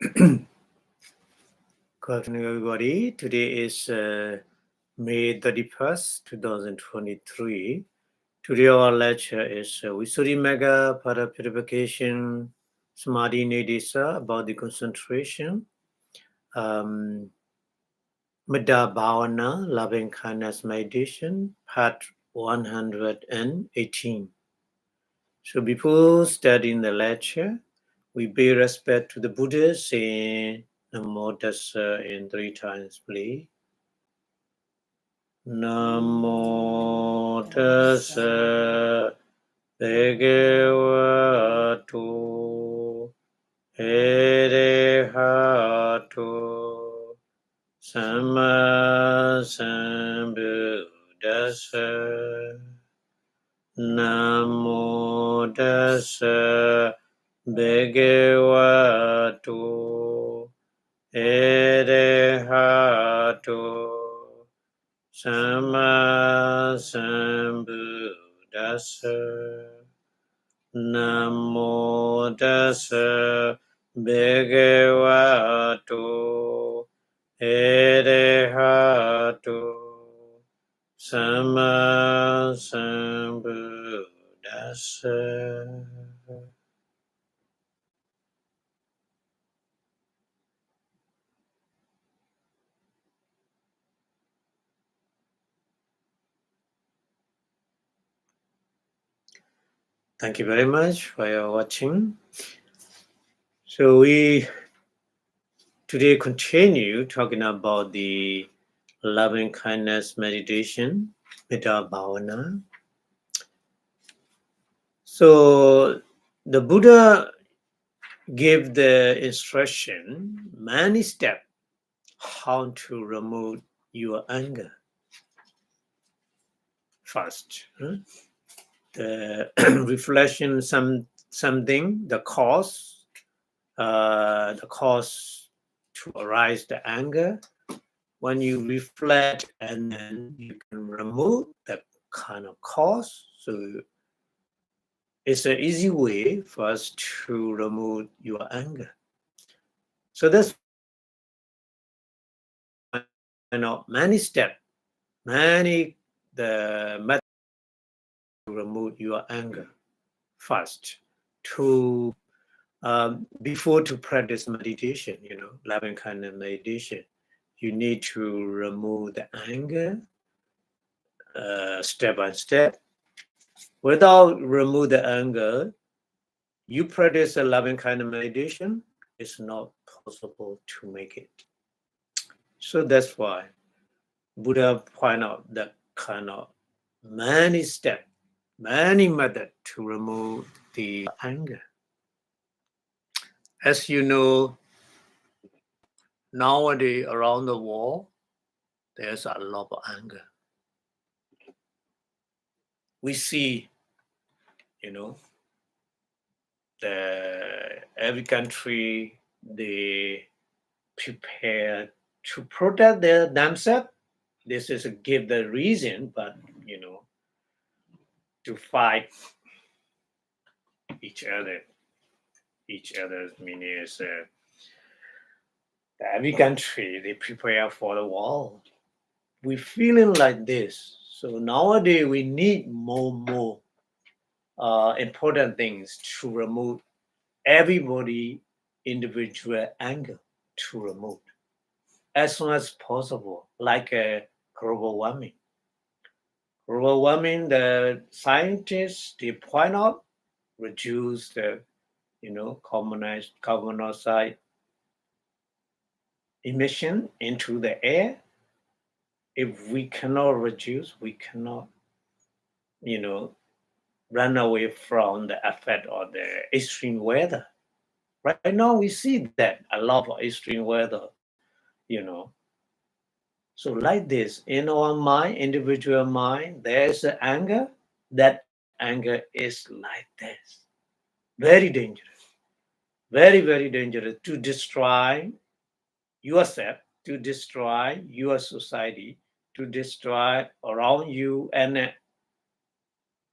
Good afternoon, everybody. Today is May 31st, 2023. Today our lecture is Visuddhimagga para Purification Samadhi Nidesa about the concentration. Metta Bhavana, Loving Kindness Meditation, part 118. So before starting the lecture, we pay respect to the Buddha, saying Namo Tassa in 3 times, please. Namo Tassa Bhagavato Arahato Samma Sambuddhassa. Namo Tassa Bhagavato Arahato Samma Sambuddhassa. Namo Tassa Bhagavato Arahato Samma Sambuddhassa. Thank you very much for your watching. So we today continue talking about the loving kindness meditation, Metta Bhavana. So the Buddha gave the instruction, many steps, how to remove your anger. First, the reflection, something, the cause to arise the anger. When you reflect, and then you can remove that kind of cause. So it's an easy way for us to remove your anger. So that's many steps, the method to remove your anger. First, to before to practice meditation, loving kindness meditation, you need to remove the anger step by step. Without remove the anger, you practice a loving kind of meditation, it's not possible to make it. So that's why Buddha point out that kind of many steps, many methods to remove the anger. As you know, nowadays around the world, there's a lot of anger. We see, every country, they prepare to protect themselves. This is give the reason, but to fight each other. Each other's meaning is every country, they prepare for the war. We're feeling like this. So nowadays we need more important things to remove everybody individual anger, to remove as soon as possible, like global warming. Global warming, the scientists, they point out, reduce the carbon dioxide emission into the air. If we cannot reduce, we cannot run away from the effect of the extreme weather. Right now we see that a lot of extreme weather, so like this, in our mind, individual mind, there's anger. That anger is like this, very dangerous, very dangerous, to destroy yourself, to destroy your society, to destroy around you and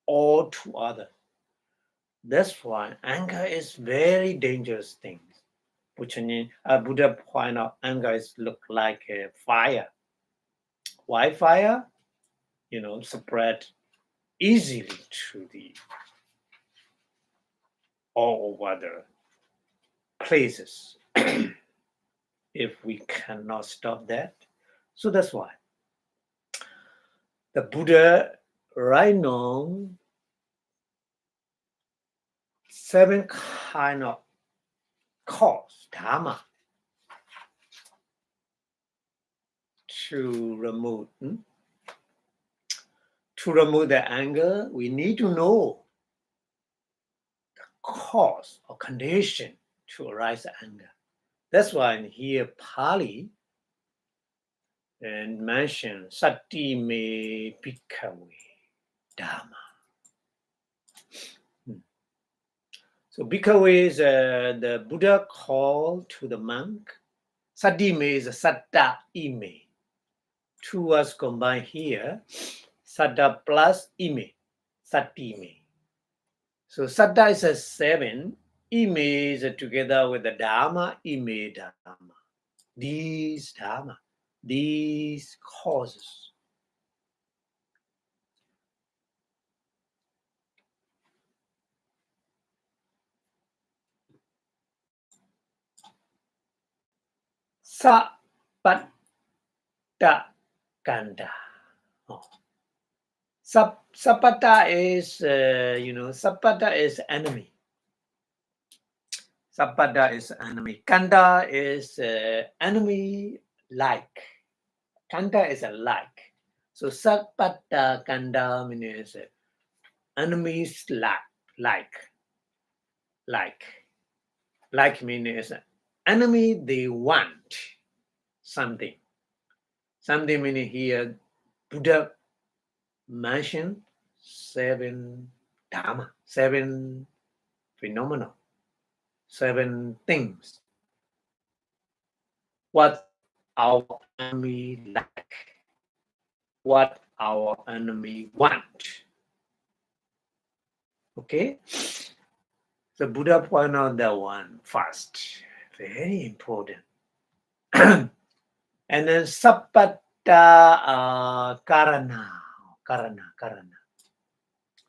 all to others. That's why anger is very dangerous thing. Buddha point out anger is look like a fire. Why fire? Spread easily to the all over the places if we cannot stop that. So that's why the Buddha right now 7 kind of cause dharma to remove the anger. We need to know the cause or condition to arise anger. That's why in here Pali and mention sati me bhikkhave dharma. So bhikkhave is the Buddha call to the monk. Sati me is satta ime. 2 words combined here. Satta plus ime. Sati me. So satta is a 7. Ime is together with the dharma. Ime dharma. These dharma. These causes. Sapatta kanda. Sapatta is, sapatta is enemy. Sapatta is enemy. Kanda is enemy like. Kanda is a like. So sapatta kanda means enemies like. Like means enemy they want something. Something meaning here Buddha mentioned 7 dharma, 7 phenomena, 7 things. What our enemy like, what our enemy want. Okay? The Buddha point out that one first. Very important. And then sapatta karana.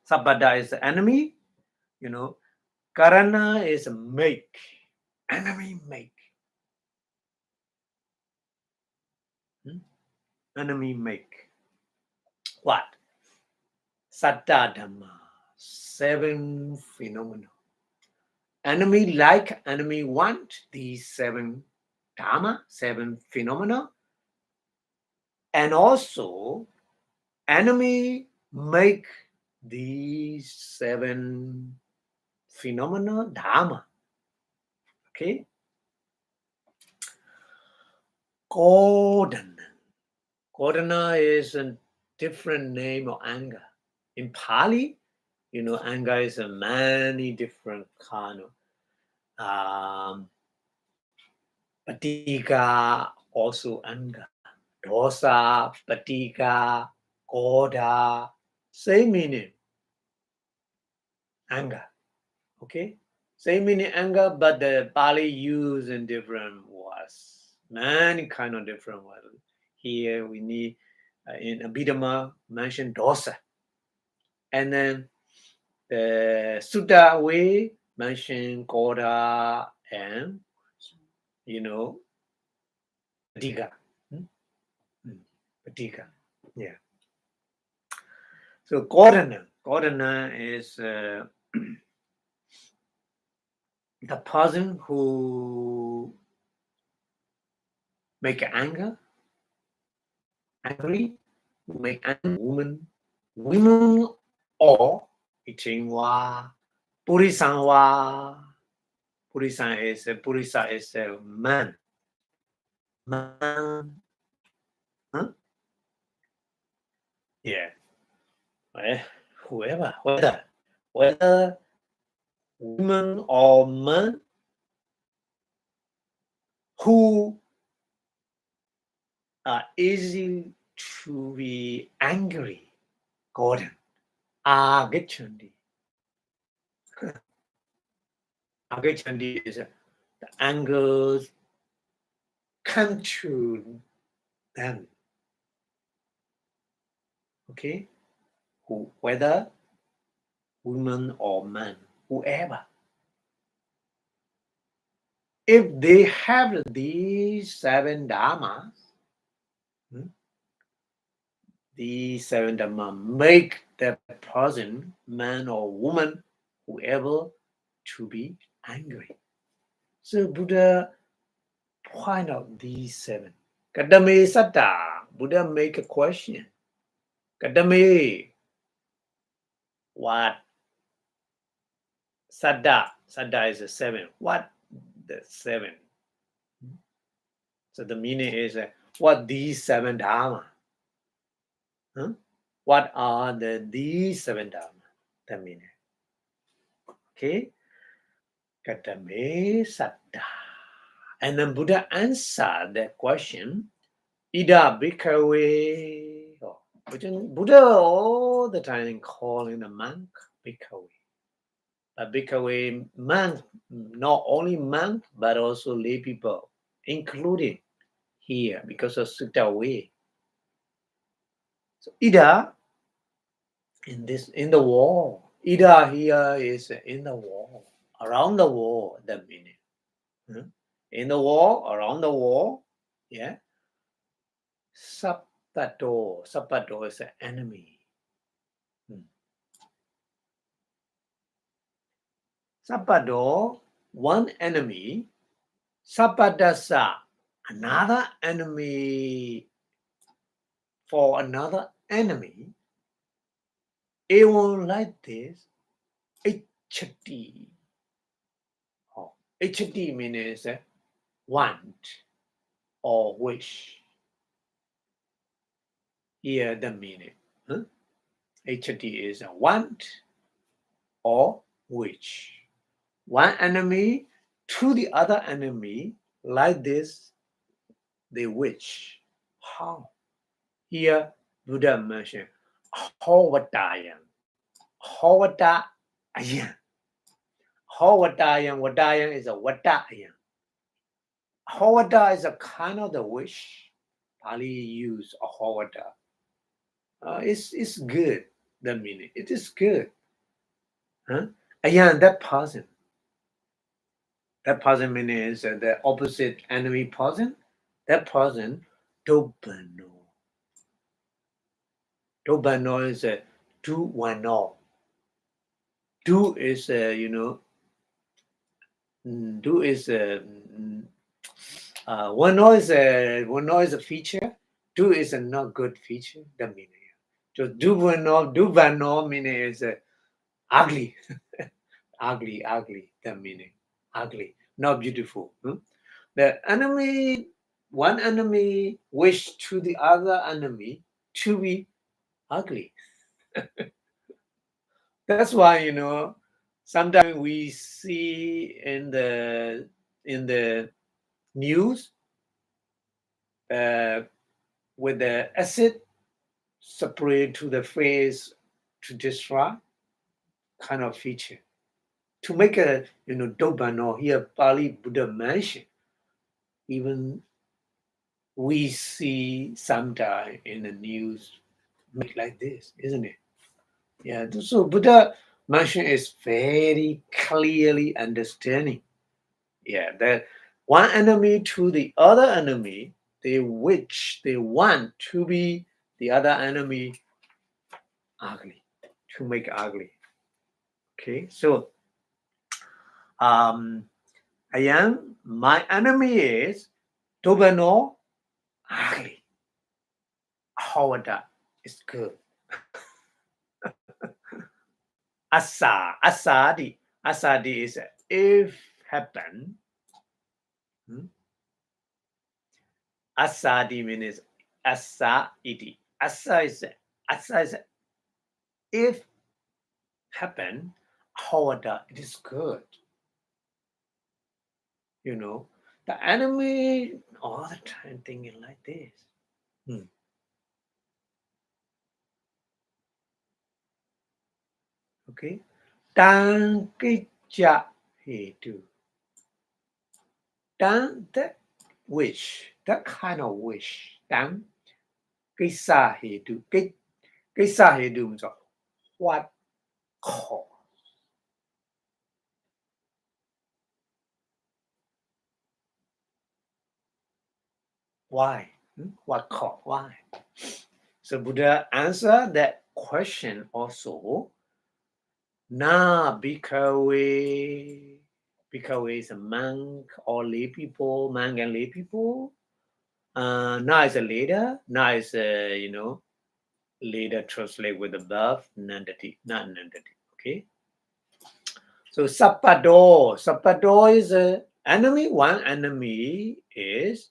Sapada is the enemy, Karana is make. Enemy make. Enemy make. What? Satta Dhamma. 7 phenomena. Enemy like, enemy want these 7 Dhamma, 7 phenomena. And also, enemy make these 7 phenomena Dhamma. Okay? Kodana. Kodana is a different name of anger. In Pali, anger is a many different kind of patika, also anger. Dosa, patika, koda, same meaning. Anger. Okay? Same meaning anger, but the Pali use in different words. Many kind of different words. Here we need in Abhidhamma mention dosa. And then the Sutta we mention koda and patika. Patika. Yeah. So Kodana is the person who make angry, who make angry women or eating wa, Purisan wa. Purisa is a man. Man. Huh? Yeah. Whoever, whether women or men who are easy to be angry, Gordon, Agachandi. Agachandi is the anger come to them. Okay, whether women or man, whoever. If they have these 7 dharmas, these 7 dharma make that person, man or woman, whoever, to be angry. So Buddha point out these 7. Kadame Satta, Buddha make a question. Kadame, what? Saddha is a 7. What the 7? So the meaning is what these 7 dharma? Huh? What are these 7 dharma? The meaning. Okay. Kadame Saddha. And then Buddha answered that question. Ida Bhikkhave. Oh, Buddha all the time calling the monk Bhikkhave. But Bhikkhave monk, not only monk, but also lay people, including here because of Sutta way. So Ida in the wall. Ida here is in the wall, around the wall, that meaning. In the wall, around the wall, yeah. Sapato is an enemy. Sapato, one enemy. Sapadasa, another enemy for another enemy. Even like this, Ichati. Oh, Ichati means want or wish. Here the meaning. Ichati is a want or wish. One enemy to the other enemy, like this, they wish. How? Here, Buddha mentioned, Hawatayan. Hawatayan. Watayan is a Watayan. Hawata is a kind of the wish. Pali use a Hawata. It's good, the meaning. It is good. Ayan, that person. That person means the opposite enemy person. That person, Dobano. Dobano is a do one all. Do is do is one all is a feature. Do is a not good feature. The meaning. So do one all meaning is ugly, ugly. The meaning ugly, not beautiful. The enemy, one enemy wish to the other enemy to be ugly. That's why sometimes we see in the news with the acid sprayed to the face to destroy kind of feature. To make a Dobano here Pali Buddha mentioned, even we see sometime in the news make like this, isn't it? Yeah, so Buddha mention is very clearly understanding. Yeah, that one enemy to the other enemy, they want to be the other enemy ugly, to make ugly. Okay, so my enemy is Tobano ugly. Hawada is good. Asadi is if happen. Asadi means asa iti. Asa is if happen. Hawada, it is good. The enemy all the time thinking like this. Okay. Tang kicha hetu. Done that wish, that kind of wish. Done. Kisa hedu. Kisa hedu means what cause? Why? What cause? Why? So Buddha answered that question also. Na bhikkhave. Bhikkhave is a monk or lay people, monk and lay people. Na is a leader. Na is a, leader translate with above, nandati, not nandati. Okay. So Sapado is a enemy. One enemy is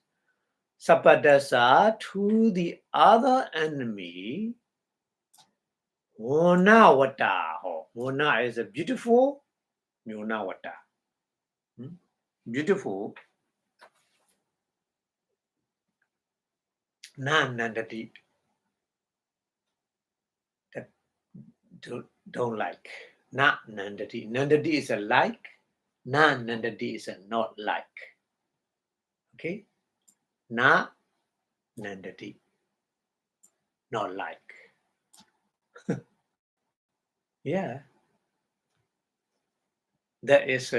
Sapadasa to the other enemy. Mona wata. Mona is a beautiful. Mona wata. Beautiful. Nandati. That don't like. Not nandati. Nandati is a like. Nandati is a not like. Okay. Na nandati. Not like. Yeah. That is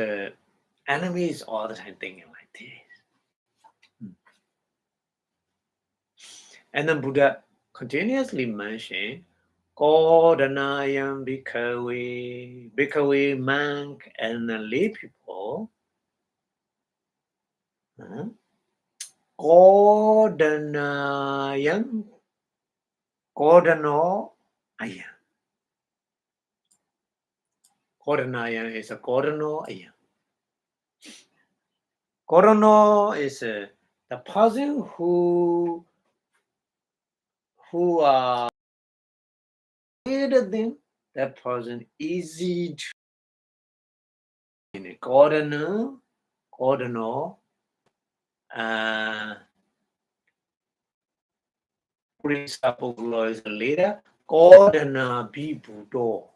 enemies all the time thinking like this. And then Buddha continuously mentioned Kodanayam Bhikkhave monk and lay people. Kodanayam Kodano Ayam. Kodanayam is a Kodano Ayam. Kodano is the person who created them. That person easy to in a Kodano. Purification is a leader. Kodana Bibudo.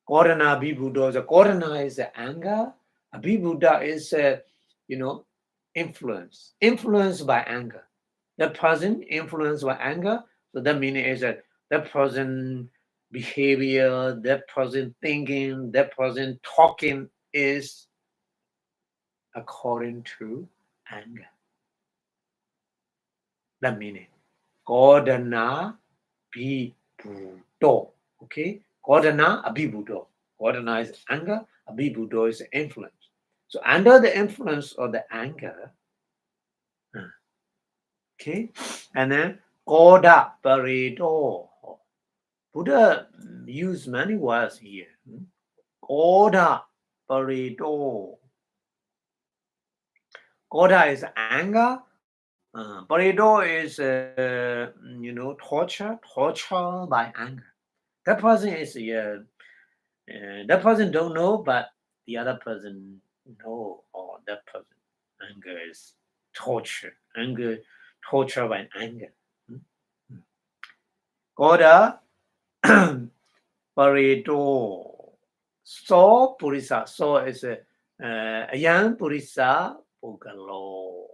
Kodana Bibudo. The Kodana is the anger. Bibuda is influence. Influenced by anger. That person influenced by anger. So that meaning is that person behavior, that person thinking, that person talking is according to anger. That meaning. Kodana Bibudo. Okay? Kodana Abibudo. Kodana is anger, Abibudo is influence. So under the influence of the anger, okay, and then Koda Parido. Buddha used many words here. Koda Parido. Koda is anger. Parido is torture by anger. That person is that person don't know, but the other person know, or that person anger is torture. Torture by anger. Koda Pareto. So Purisa. So is a young Purisa Bogalo.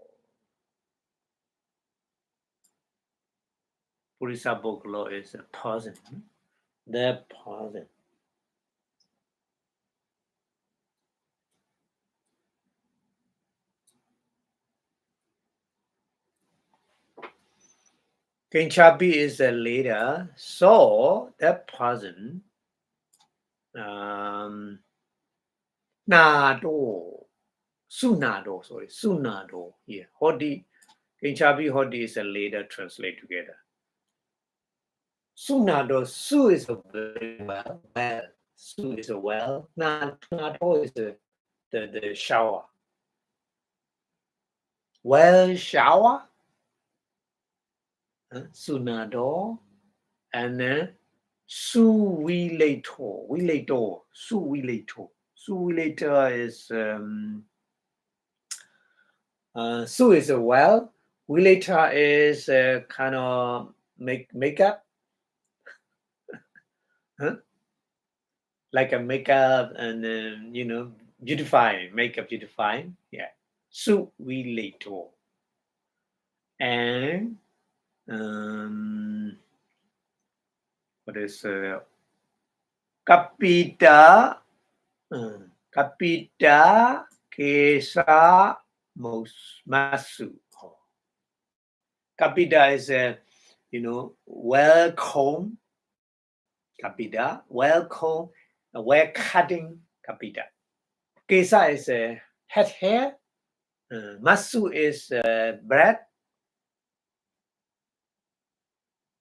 Purisa Bogalo is a person. The person. Kinchabi is a leader, so that person Nado Sunado here. Hodi Kinchabi Hodi is a leader, translate together. Sunado Su is a very well. Su is a well. Nado is the shower. Well shower. Sunado. And then Suwilator. Suwilator is Su is a well. Wilator is kind of makeup. Like a makeup and beautifying, makeup beautifying. Yeah. Su we later. And what is Kapita Kapita Kesa Masu. Kapita is a welcome Kapita, welcome, well cutting Kapita. Kesa is a head hair. Masu is bread.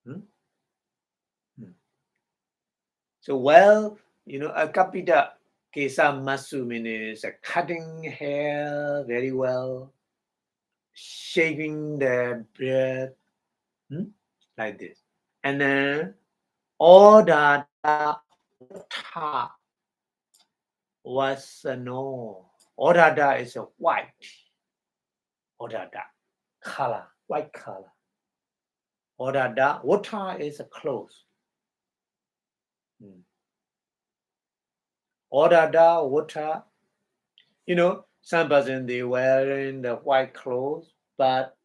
Hmm? Hmm. So a Kapita Kesa Masu means cutting hair very well, shaving the beard, like this. And then Odada Wata was no. Odada is a white. Odada color, white color. Odada Wata is a clothes. Odada Wata. Some person they wearing the white clothes, but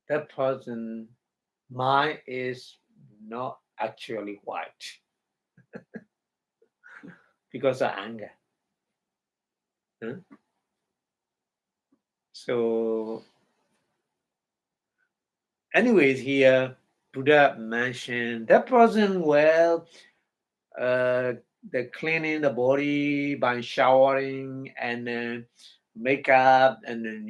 that person mind is not actually white because of anger. So, anyways, here Buddha mentioned that person the cleaning the body by showering and then makeup and then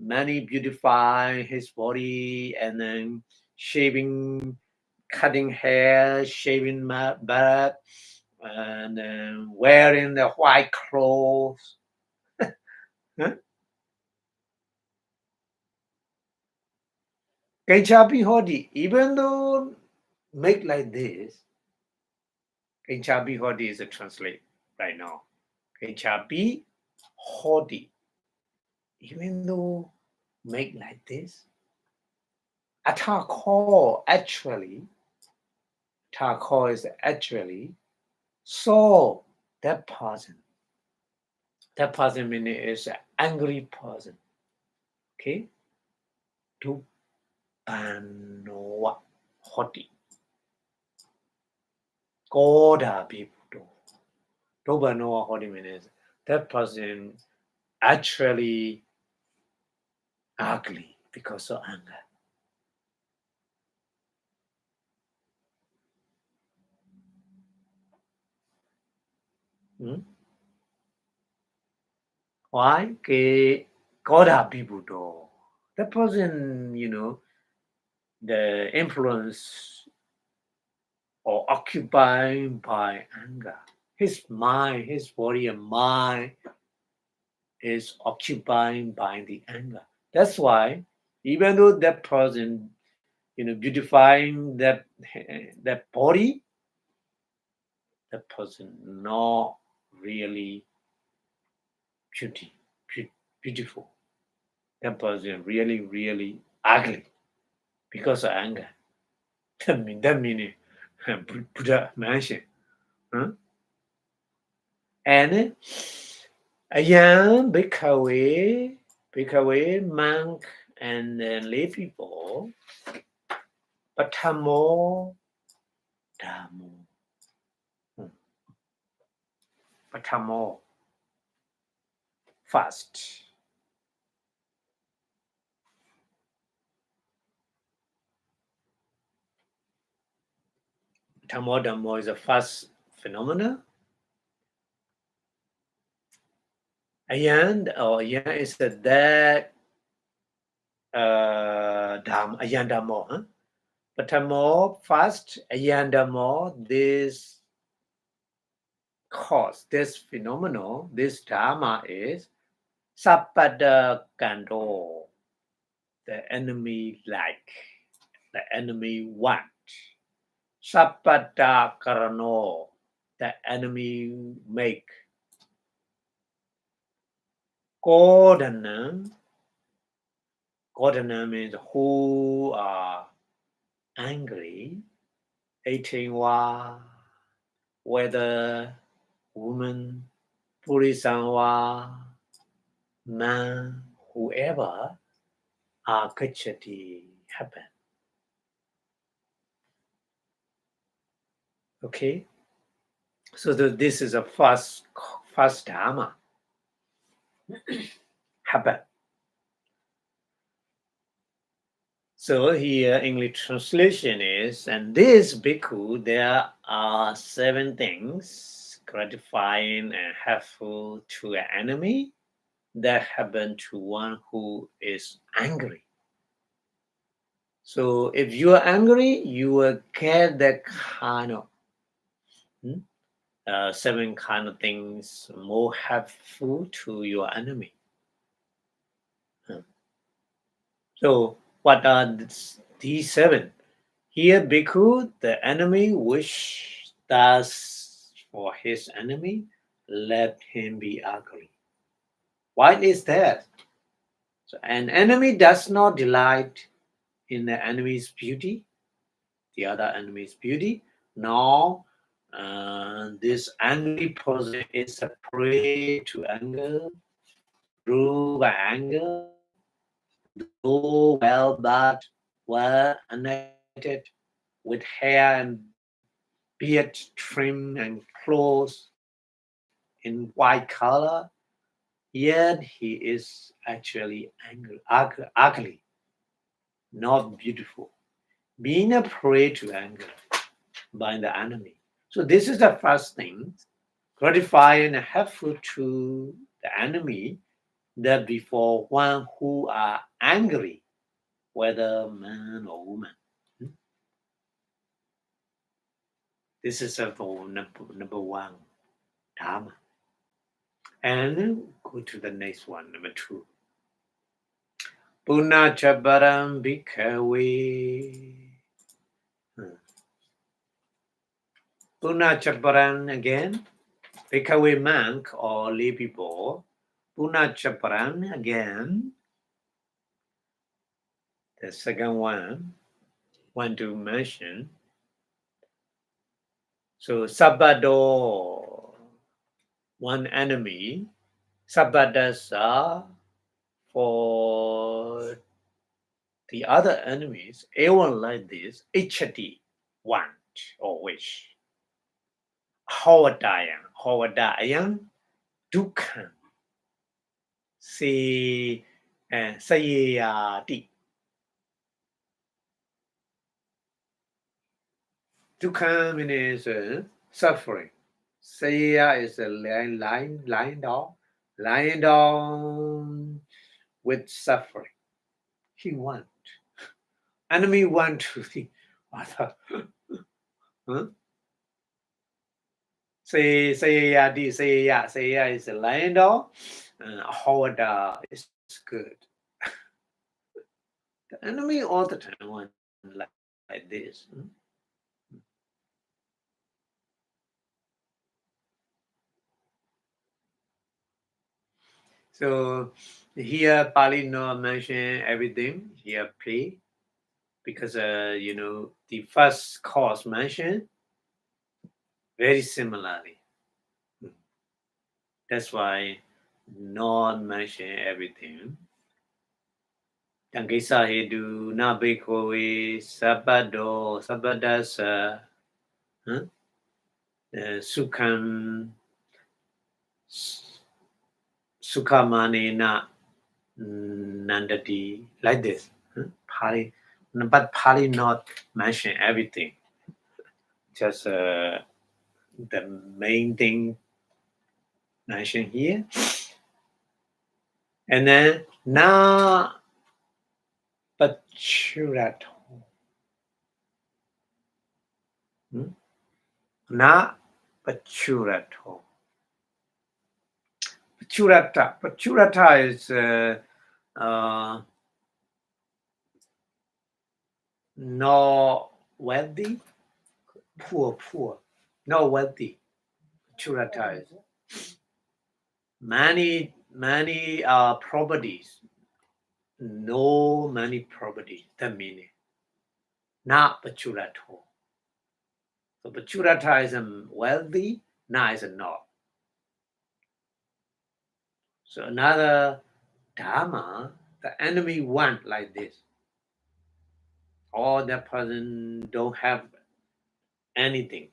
many beautify his body and then shaving, cutting hair, shaving beard, and then wearing the white clothes. Kenchapi Hodi, even though make like this, Kenchapi Hodi is a translate right now. Kenchapi Hodi, even though make like this, Atako is actually so that person. That person meaning is an angry person. Okay? To Banoa Hoti. Goda people. To Banoa Hoti means that person actually ugly because of anger. Why? Goda people. That person, the influence or occupied by anger. His mind, his body and mind is occupied by the anger. That's why, even though that person, beautifying that body, that person not really beautiful. That person really, really ugly because of anger. That meaning Buddha mentioned. Huh? And a young Bhikkhu, monk, and lay people, Patamo Dhammo. Patamo, fast. Patamo Dhammo is a fast phenomena. Ayan is that Ayan Dhammo. Huh? Patamo, fast, Ayan Dhammo, this cause, this phenomenon, this Dharma is Sapada Kando, the enemy like, the enemy want. Sapada Karano, the enemy make. Kodana means who are angry, 18 whether woman, Purisanwa, man, whoever, akachati happen. Okay, so this is a first dharma happen. So here English translation is, and this bhikkhu, there are 7 things gratifying and helpful to an enemy that happen to one who is angry. So if you are angry, you will get that kind of 7 kind of things more helpful to your enemy. So what are these 7? Here, bhikkhu, the enemy wish does for his enemy, let him be ugly. Why is that? So an enemy does not delight in the enemy's beauty, the other enemy's beauty, nor this angry person is a prey to anger, ruled by anger, though well anointed, with hair and beard trim and clothes in white color, yet he is actually ugly, not beautiful, being a prey to anger by the enemy. So this is the first thing, gratifying and helpful to the enemy, that before one who are angry, whether man or woman. This is for number 1, dharma. And go to the next one, number 2. Punachaparam bhikkhave. Punachaparan again, bhikkhave monk or lay people. Punachaparan again, the second one, want to mention. So sabado, one enemy, sabadasa for the other enemies, everyone like this, ichati, want or wish. Havadayan, dukkha, sayayati. Dukkha means suffering. Saya is a lying down with suffering. He want. Enemy want to think. Huh? Saya is a lying down. Havada is good. The enemy all the time want like this. So here Pali not mention everything. Here play because the first cause mentioned very similarly. That's why not mention everything. Tangisa hedu na bhikkhave sabado sabadasa sukham sukhamanena nandati, like this. Pali, but Pali not mention everything. Just the main thing mentioned here. And then na pachurato. Na pachurato. Pachurata is no wealthy, poor, no wealthy. Pachurata is many properties, no many properties. That meaning, not pachurato. So pachurata is wealthy, na is not. So another Dharma, the enemy want like this. Or that person don't have anything,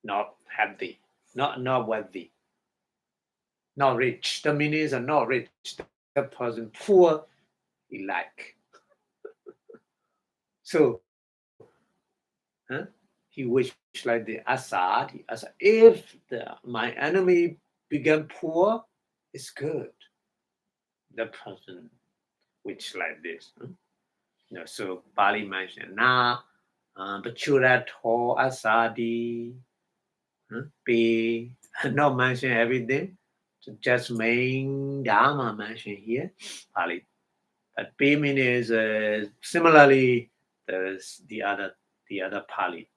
not happy, not wealthy, not rich. The meaning is not rich. The person poor, he like. So he wish like the Asad. If my enemy become poor, it's good. The person wish like this. So Pali mentioned na Bachura to Asadi. Be not mention everything. So just main Dharma mentioned here. Pali. But P meaning is similarly there's the other Pali.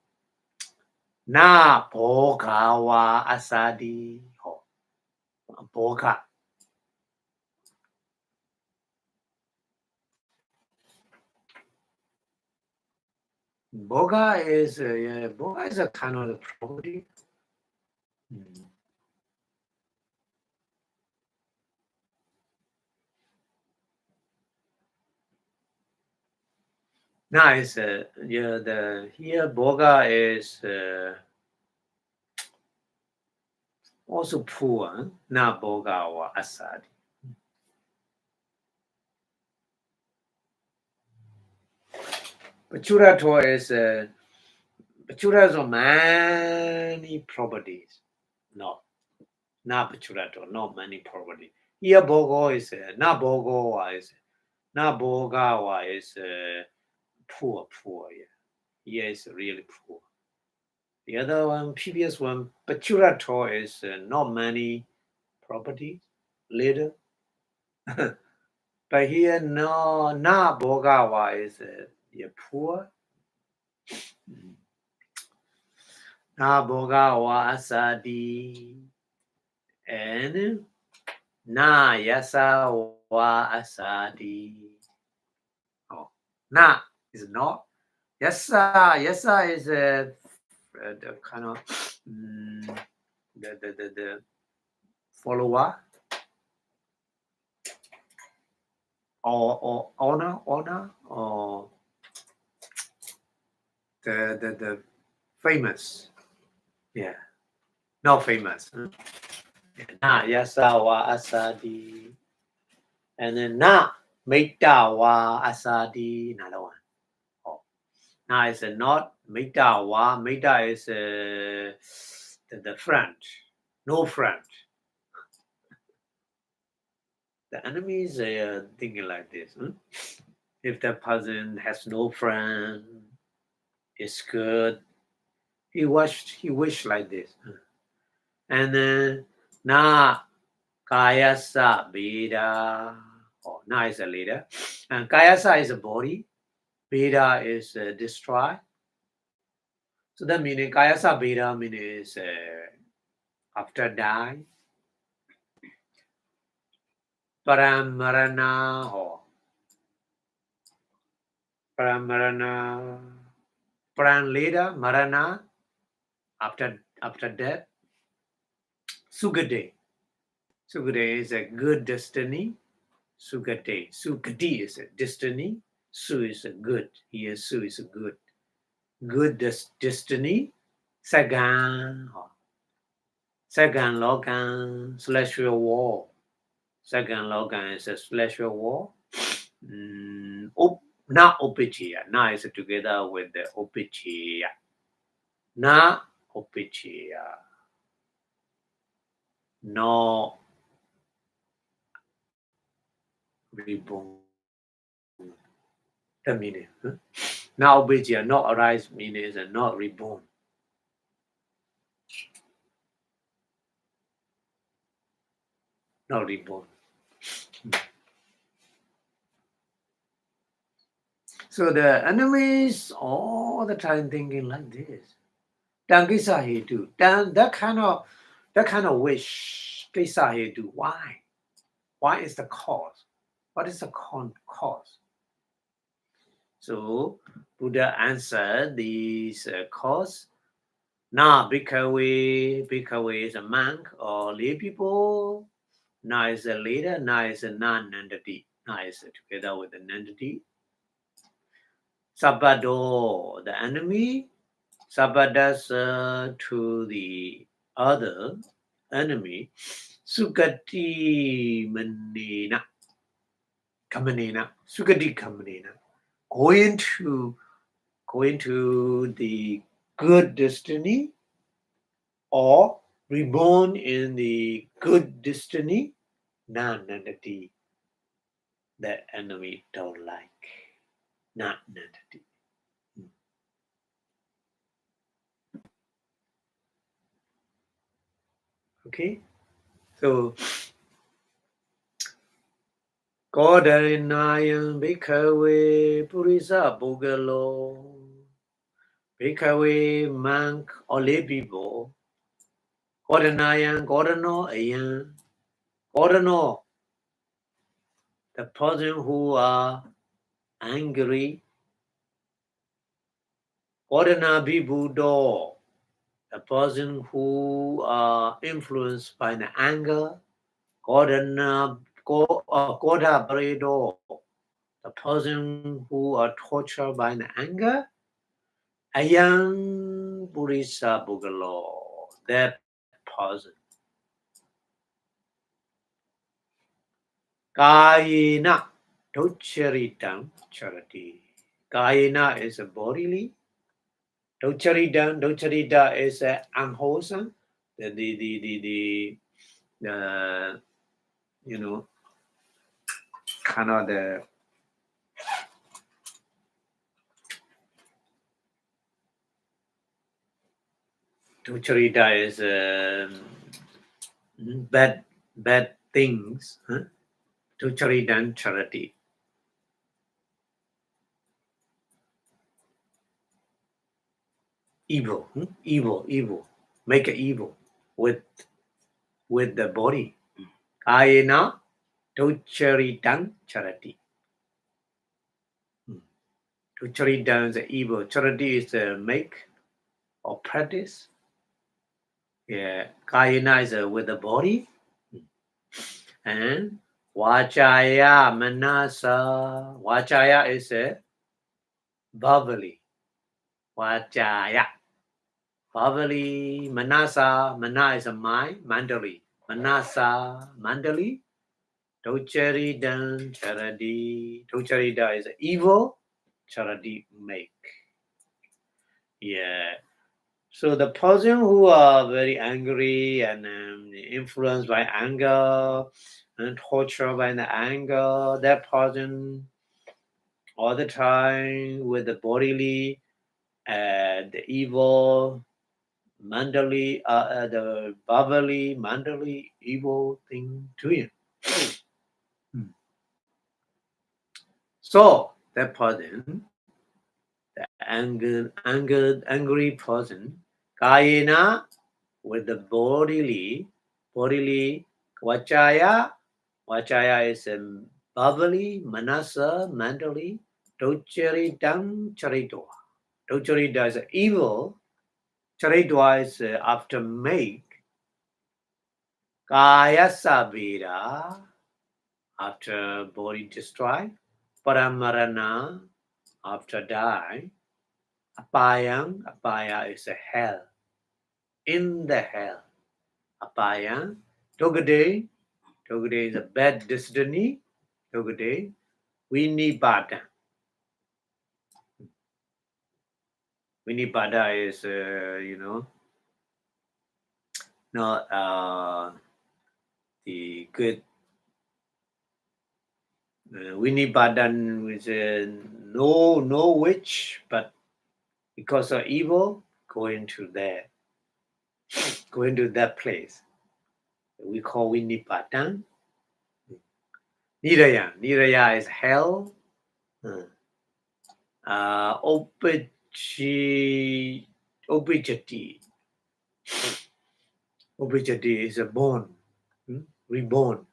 Na Bhogawa Asadi. Bhoga. Bhoga is a kind of property. Nice. Here Bhoga is also poor. Na Bhogawa Asadi. Pachurato is Pachura has many properties. No, not Pachurato, not many properties. Here Bogo is not Bogowa is not Bogawa is poor. Yeah. Here is really poor. The other one, previous one, Pachurato is not many properties, little. But here no, not Bogawa is poor. Na Bogawa Asadi and Na Yasa wa Asadi. Oh, Na is not. Yasa is the kind of the follower or honor or the famous. Yeah, not famous. Na Yasa wa Asadi. And then Na Metta wa Asadi, another one. Oh. Na is not Metta wa. Metta is the friend. No friend. The enemy is thinking like this. If the person has no friend, it's good. He wished like this. And then Na Kayasa Beda. Oh, Na is a leader. And Kayasa is a body. Beda is destroy. So that meaning Kayasa Beda meaning is after die. Paramarana or Paramarana. Paran later, Marana after death. Sugate. Sugate is a good destiny. Sugate. Sugati is a destiny. Su is a good. Here Su is a good. Good destiny. Sagan. Sagan Logan. Celestial war. Sagan Logan is a celestial war. Not Opichia. Na is together with the Opichia. Na Opichia. No reborn. The meaning. Now Opichia, not arise meaning is not reborn. Not reborn. So the enemies all the time thinking like this. Dangisa hetu. That kind of wish. Kisa hetu. Why? Why is the cause? What is the cause? So Buddha answered these cause. Na Bhikkhave is a monk or lay people. Na is a leader, Na is a non-entity. Na is together with an entity. Sabado, the enemy. Sabadas to the other enemy. Sukati manina. Kamanina. Sukati kamanina. Going to the good destiny or reborn in the good destiny, non-entity that enemy don't like, not entity. Okay, so Kodalinayan Bhikkhave Purisa Bhogalo Bhikkhave monk or lay people Kodanayan Kodano Ayan Kodano, the person who are angry. Kodana Bibudo, the person who are influenced by the anger. Kodana Koda Bredo, the person who are tortured by the anger. Ayang Purisa Bugalo, that person. Kayena Docharitam Charity. Kayena is a bodily. Docharita is unwholesome. The you know, kind of the Docharita is bad things. Huh? Docharita charity. Evil. Evil. Make it evil with the body. Ayena Docharita charity. Docharita is evil. Charity is make or practice. Yeah, Kayana is with the body. And Vachaya Manasa. Vachaya is verbally. Vachaya. Verbally. Manasa. Mana is a mind. Mandali. Manasa. Mandali. Docharidan Charadi. Docharida is evil. Charadi make. Yeah. So the person who are very angry and influenced by anger and tortured by the anger, that person all the time with the bodily and the evil, mentally, the verbally, mentally evil thing to him. So that person, the angry person, kayena with the bodily vachaya is verbally, manasa, mentally, docharitam charito. Docharita is evil, charito is after make, kaya sabira, after body destroy, paramarana, after die, apaya is a hell, in the hell, apaya, togade is a bad destiny, togade, Vinibada. Vinibada is, not the good. Vinibadan is no witch, but because of evil, go into that place. We call Vinibadan. Niraya is hell. Obijati is a born, reborn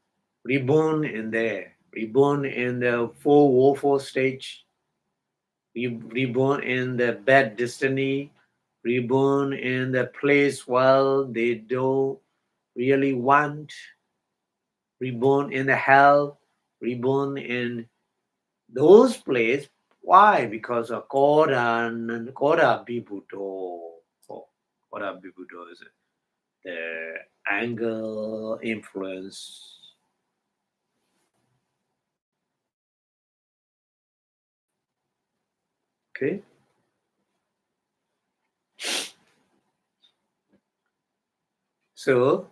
in there, reborn in the woeful stage, reborn in the bad destiny, reborn in the place while they don't really want, reborn in the hell, reborn in those places. Why? Because of Koda Bibudo. Koda Bibudo is the anger influence. Okay. So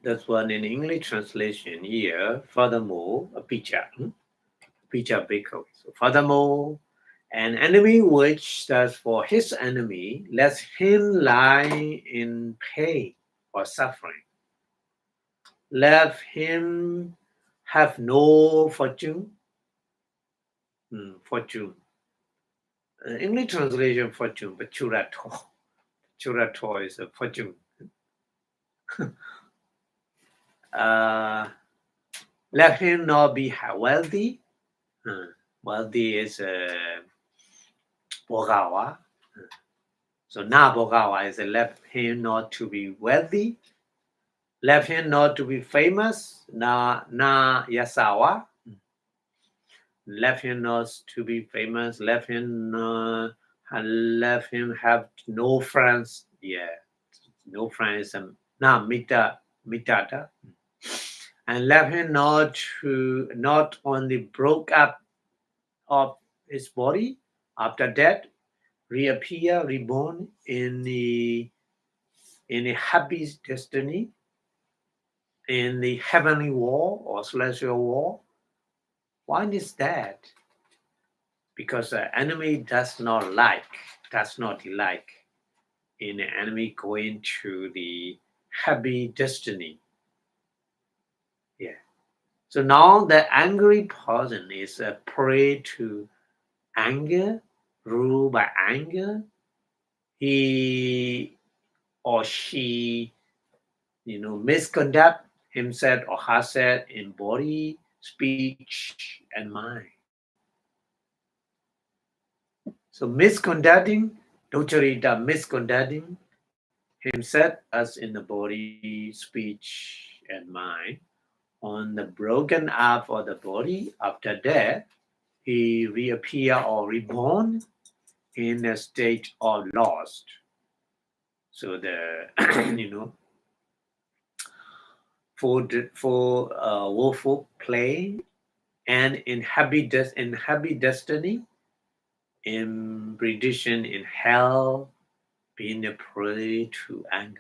that's one in English translation here. Furthermore, a picture. Picture biko. So furthermore, an enemy which stands for his enemy, let him lie in pain or suffering. Let him have no fortune. Fortune. English translation fortune, but churato. Churato is a fortune. Let him not be wealthy. Wealthy is bogawa. So na bogawa is let him not to be wealthy. Let him not to be famous. Na yasawa. Let him not to be famous. Let him have no friends. Yeah, no friends. Na mitata. And let him not only broke up of his body after death, reappear, reborn in a happy destiny, in the heavenly war or celestial war. Why is that? Because the enemy does not like in the enemy going to the happy destiny. Yeah. So now the angry person is a prey to anger, ruled by anger. He or she, misconduct himself or herself in body, speech, and mind. So misconducting himself as in the body, speech, and mind. On the broken up of the body after death, he reappear or reborn in a state of lost. So the for woeful play and in happy destiny, in perdition in hell, being a prey to anger.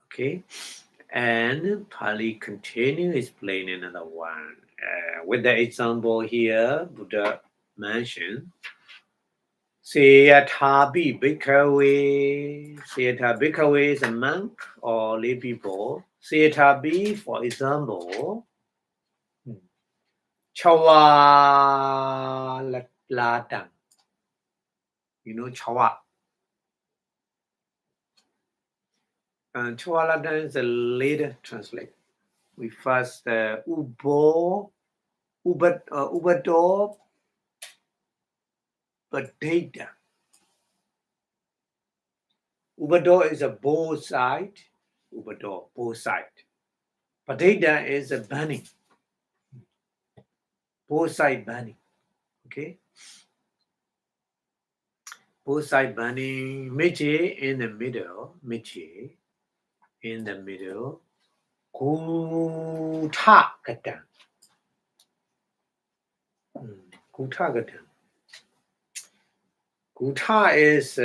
Okay, and Pali continue explaining another one with the example here. Buddha mentioned. Seyathapi Bhikkhave. Seyatha Bhikkhave is a monk or lay people. Seyathapi, for example, Chawa Latang. Chawa. And Chawa Latang is a later translate. We first Ubado Padeta. Ubado is a both side. Ubado, both side. Padeta is a burning. Both side burning. Okay. Both side burning. Meche in the middle. Meche in the middle. Kuta Gatan. Kuta Gatan. Kuta is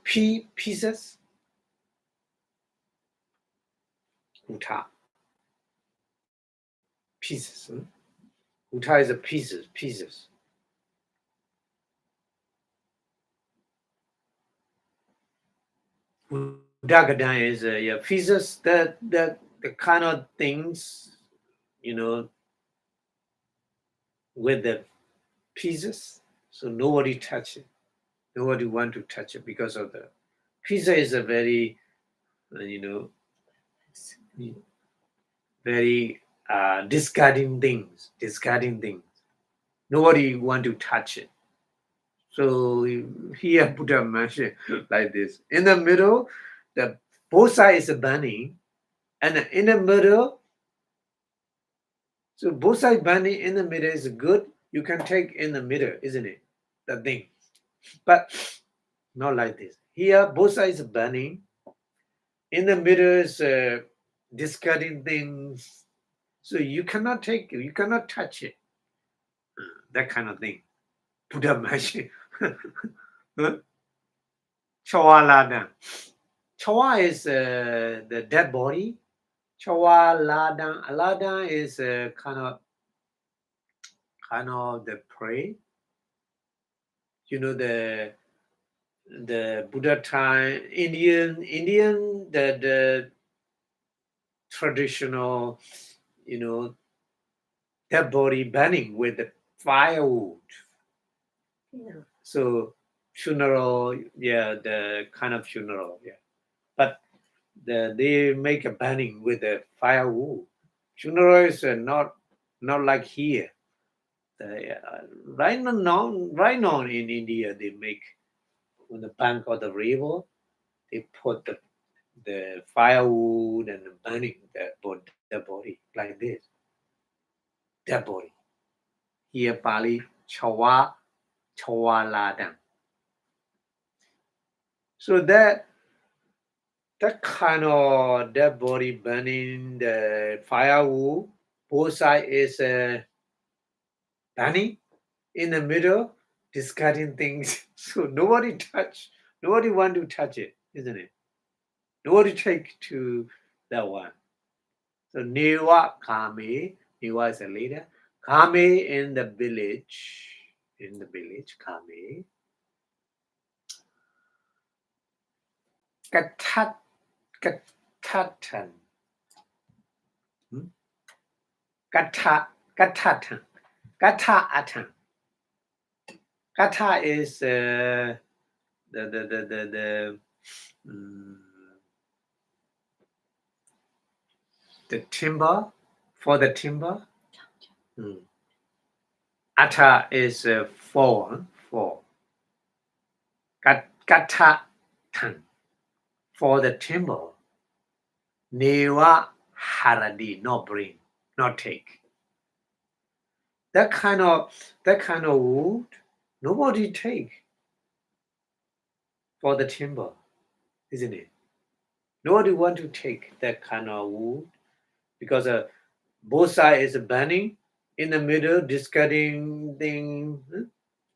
pieces. Kuta. Pieces. Kuta is a pieces. Udagadan is pieces, the kind of things, with the pieces. So nobody touch it. Nobody want to touch it because of the pizza is a very, very discarding things. Nobody want to touch it. So here Buddha mentioned like this. In the middle, the both sides is burning. And in the middle, so both sides burning in the middle is good. You can take in the middle, isn't it? The thing. But not like this. Here, both sides burning. In the middle is discarding things. So you cannot take it, you cannot touch it. That kind of thing. Buddha magic. Chawa Chawa is the dead body. Chawa Ladan is kind of the prey. You know the Buddha time Indian the traditional, you know, dead body burning with the firewood. Yeah. So funeral, yeah, the kind of funeral, yeah. But they make a burning with the firewood. Funeral is not like here. Right now in India, they make on the bank of the river. They put the firewood and burning the body like this. Dead body. Here, Pali, Chawa Ladang. So that kind of dead body burning the firewood, both sides is burning. In the middle, discarding things. So nobody want to touch it, isn't it? Nobody take to that one. So Niwa Kame is a leader. Kame in the village, Kame. Katatan. Katatan. Katatan. Kata is the timber, for the timber. Ata is four. Kata tan for the timber. Neva haradi, not bring, not take. That kind of wood, nobody take for the timber, isn't it? Nobody want to take that kind of wood because both sides is burning, in the middle discarding thing.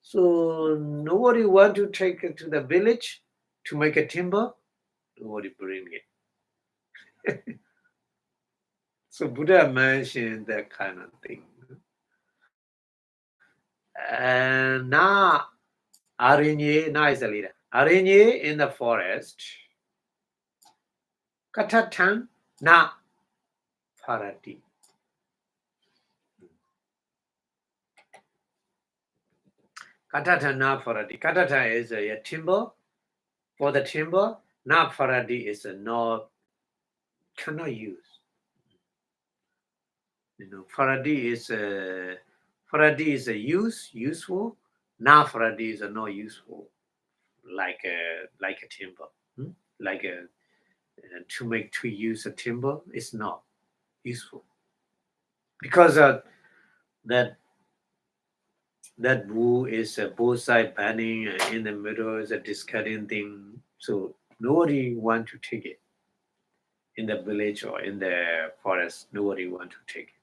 So nobody want to take it to the village to make a timber. Nobody bring it. So Buddha mentioned that kind of thing. And now Arinye, now is a leader. Arinye in the forest. Katatan na parati. Katatan na parati. Katatan is a timber. For the timber, na parati is cannot use. You know, parati is a useful. Na parati is not useful, like a timber, like to use a timber is not useful because that wood is both sides burning, and in the middle is a discarding thing. So nobody want to take it in the village or in the forest. Nobody want to take it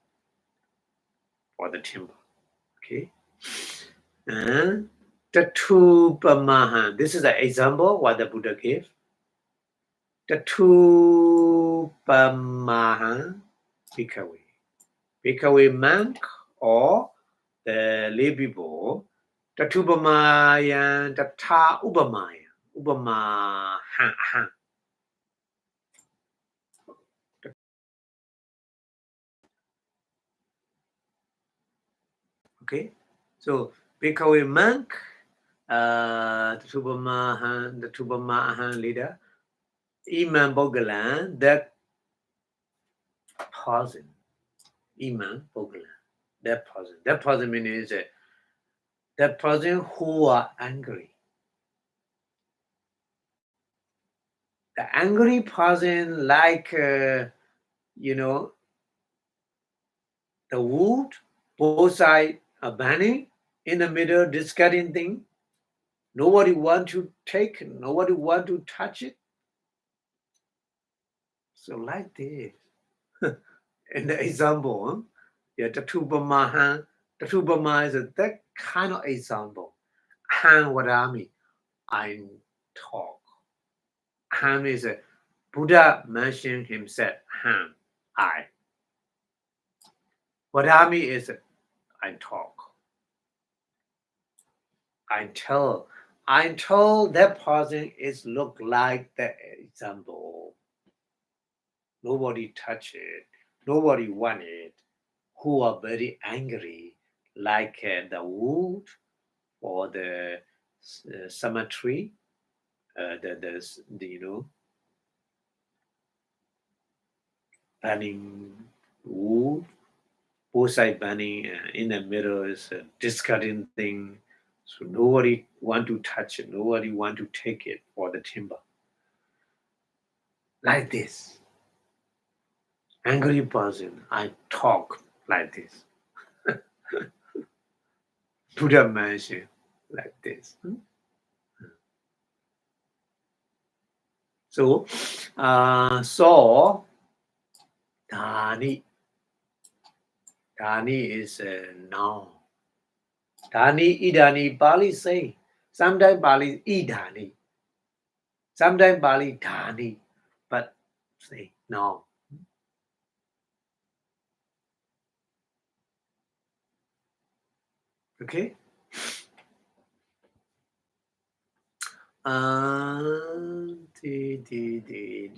for the timber. Okay. And Tatupamaha. This is an example what the Buddha gave. Tatupamaha Bhikkhave. Bhikkhave monk or the lay people. Tatupamaya Tata Upamaya. Upamaha. Okay. So Bhikkhave monk, the Tupamaha leader, Imam Bogalan, that person. Imam Bogalan. That person. That person means that person who are angry. The angry person like you know, the wood, both sides are burning, in the middle, discarding thing. Nobody want to take, nobody want to touch it. So like this. In the example, yeah, Tatubama is that kind of example. Han what I mean, I talk. Han is a Buddha mentioned himself, Han, I. What I mean is I talk. I tell that person is look like the example. Nobody touch it. Nobody want it. Who are very angry, like the wood or the cemetery, the burning wood, both side burning, in the middle is a discarding thing. So nobody want to touch it. Nobody want to take it for the timber. Like this. Angry person, I talk like this. Buddha mentioned like this. So, Dhani. Dhani is a noun. Dhani, idani, Bali say. Sometimes Bali idani. Sometimes Bali dhani. But say no. Okay? The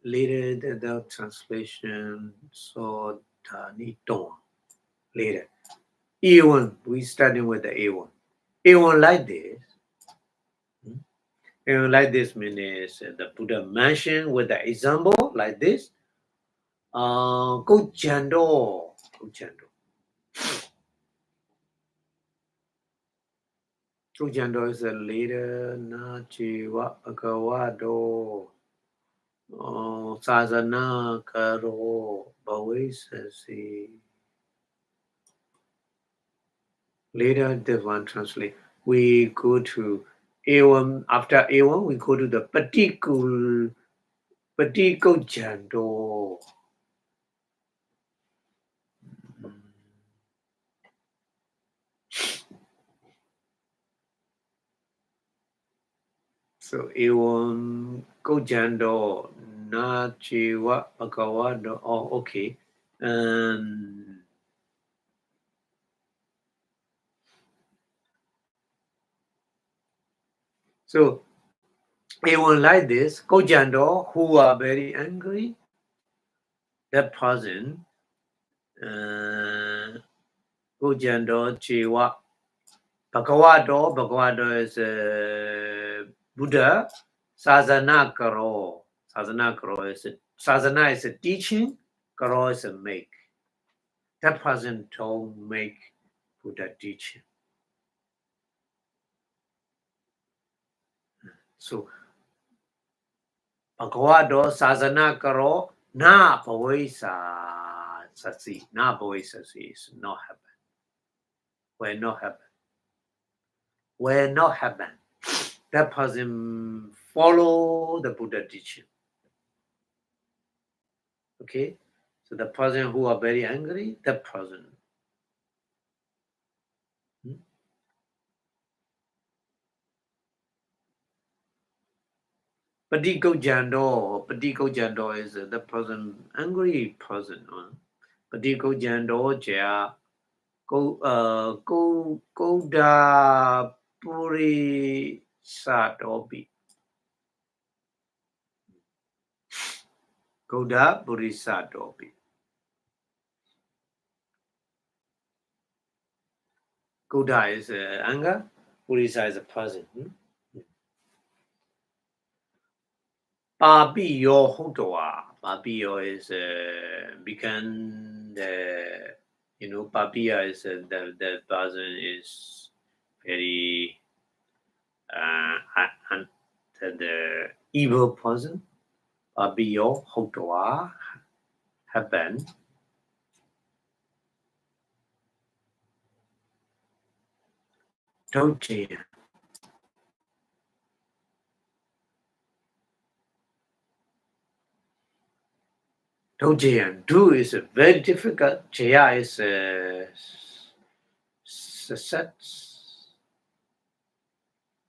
later the translation so dhani don. Later. A1, we starting with the A1. A1 like this. A1 like this means the Buddha mentioned with the example like this. Go jando. Go jando. Go jando is a later na jiva agawado. Sazana karo bhavisasi. Later, the one translate. We go to A1. After A1, we go to the particular jando. So A1 go jando na jiva agawado. Oh, okay. So A1 like this. Go jando who are very angry. That person. Gojando Jiwa. Bhagavado is Buddha. Sazana Karo. Sazana is a teaching. Karo is a make. That person don't make Buddha teaching. So Bhagavado Sazana Karo na Bhavisa Sasi. Na Bhavisa Sasi is not happen. Will not happen. Will not happen. That person follow the Buddha teaching. Okay, so the person who are very angry, that person. Patiko Jando is the person, angry person. Patiko Jando Jaya Koda Puri Satobi. Koda Puri Satobi. Koda is anger, Purisa is a person. Papiyo Hotoa. Papiyo is become the Papia is the person is very the evil person. Papiyo Hotoa happen. Don't change. Don't change. Do is very difficult. Jaya is success.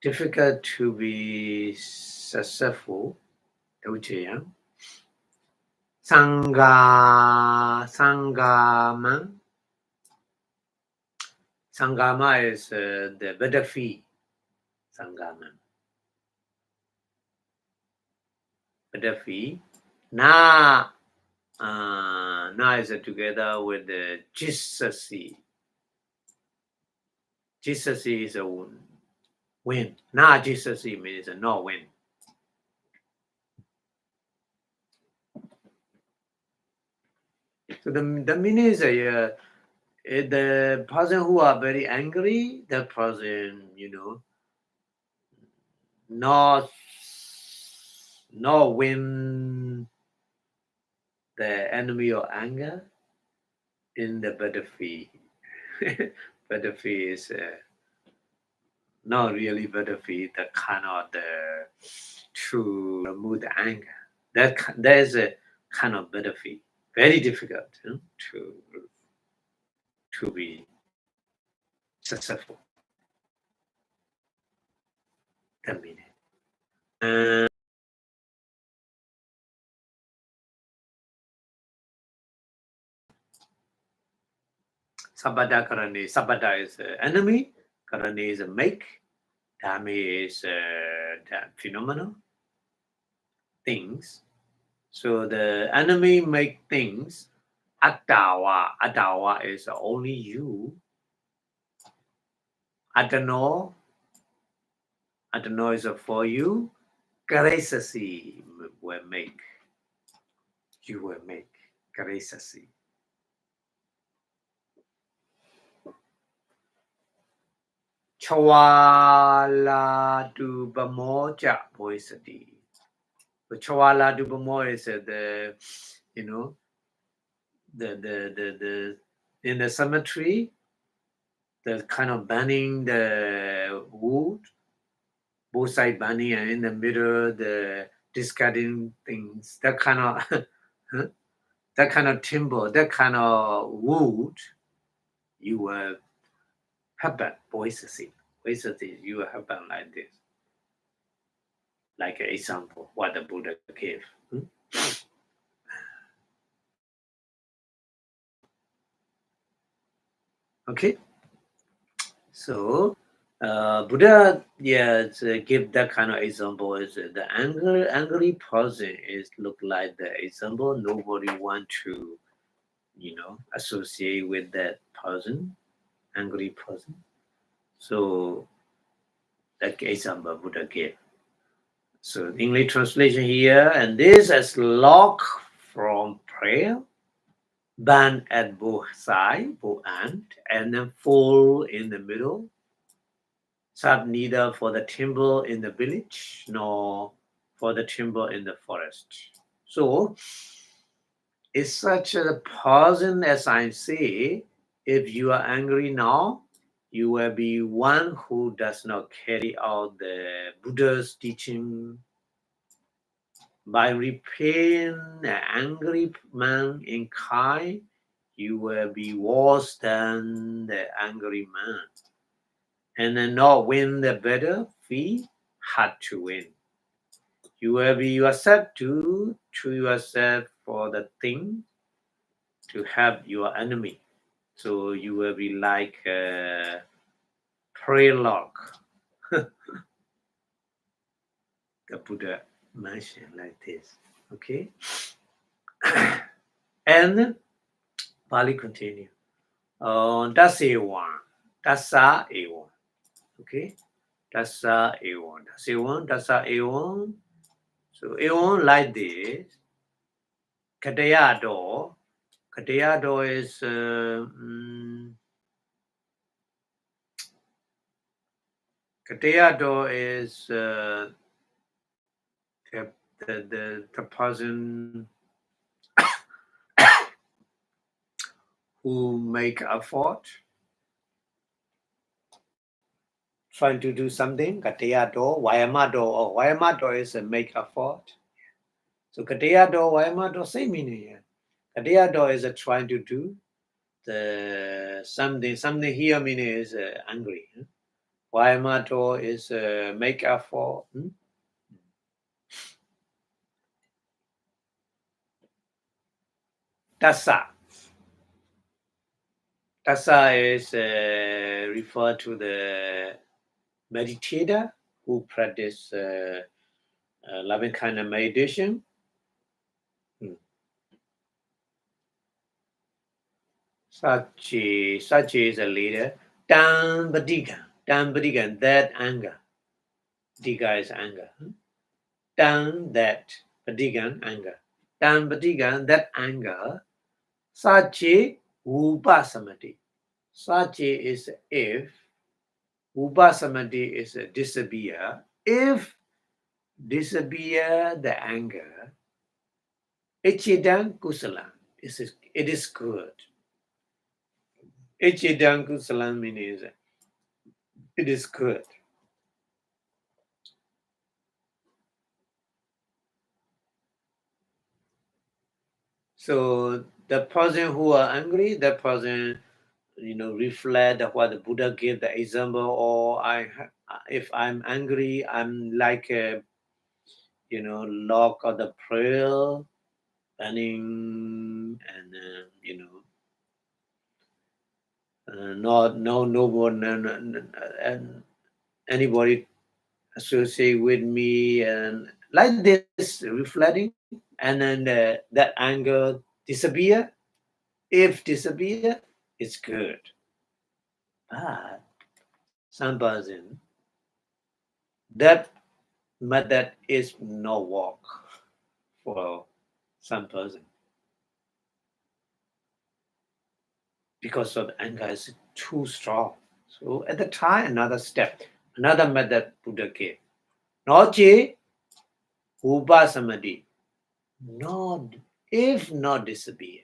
Difficult to be successful. Don't change. Sangama. Sangama is the battlefield. Sangama. Battlefield. Na is together with the Jesus. Jesus is a win. Na Jesus means no win. So the meaning is the person who are very angry, the person, not win the enemy or anger in the battlefield. Battlefield is not really battlefield, the kind of to remove the anger. That is a kind of battlefield. Very difficult to be successful. The meaning. Sabada Karani. Sabada is enemy. Karani is a make. Dhammi is phenomenal. Things. So the enemy make things. Atawa is only you. Adano is for you. Karasasi will make. You will make. Karasasi. Chawala tu bamoja poisati. The Chawala tu bamo is the in the cemetery, the kind of burning the wood, both sides burning, and in the middle the discarding things. That kind of timber, that kind of wood, you will happen poisati. You will happen like this. Like an example, what the Buddha gave. Okay, so Buddha, give that kind of example. Is the angry person is look like the example. Nobody want to, associate with that person, angry person. So that example Buddha gave. So English translation here, and this is lock from prayer, band at both sides, both ends, and then fall in the middle. Sat neither for the timber in the village nor for the timber in the forest. So it's such a person as I say, if you are angry now, you will be one who does not carry out the Buddha's teaching. By repaying an angry man in kind, you will be worse than the angry man. And then not win the battlefield, hard to win. You will be yourself to yourself for the thing to help your enemy. So you will be like a prayer log. The Buddha mentioned like this. Okay? And Pali continue. Dasa ewan. Okay? Dasa ewan. So ewan like this. Kadayado. Kadayado is the person who make effort, trying to do something, katayado, wayamado, or wayamado is a make effort. So katayado, wayamado, same meaning here. Katayado is a trying to do the something here meaning is angry. Wayamado is make effort. Tassa. Tassa is referred to the meditator who practice loving kind of meditation. Sachi is a leader. Tambadigan, that anger. Diga is anger. That, Padigan, anger. Tambadigan, that anger. Sachi, Vipassanā. Sachi is if. Vipassanā is disappear. If disappear the anger, Ichidan Kusalam. It is good. Ichidan Kusalam means it is good. So the person who are angry, that person, reflect what the Buddha gave the example. Or if I'm angry, I'm like a, log of the prayer, burning, and no one and anybody associate with me, and like this reflecting, and then that anger disappear. If disappear, it's good. But some person, that method is no work for some person because of anger is too strong. So at the time, another step, another method Buddha gave. Noche Vipassanā. Not if not disappear.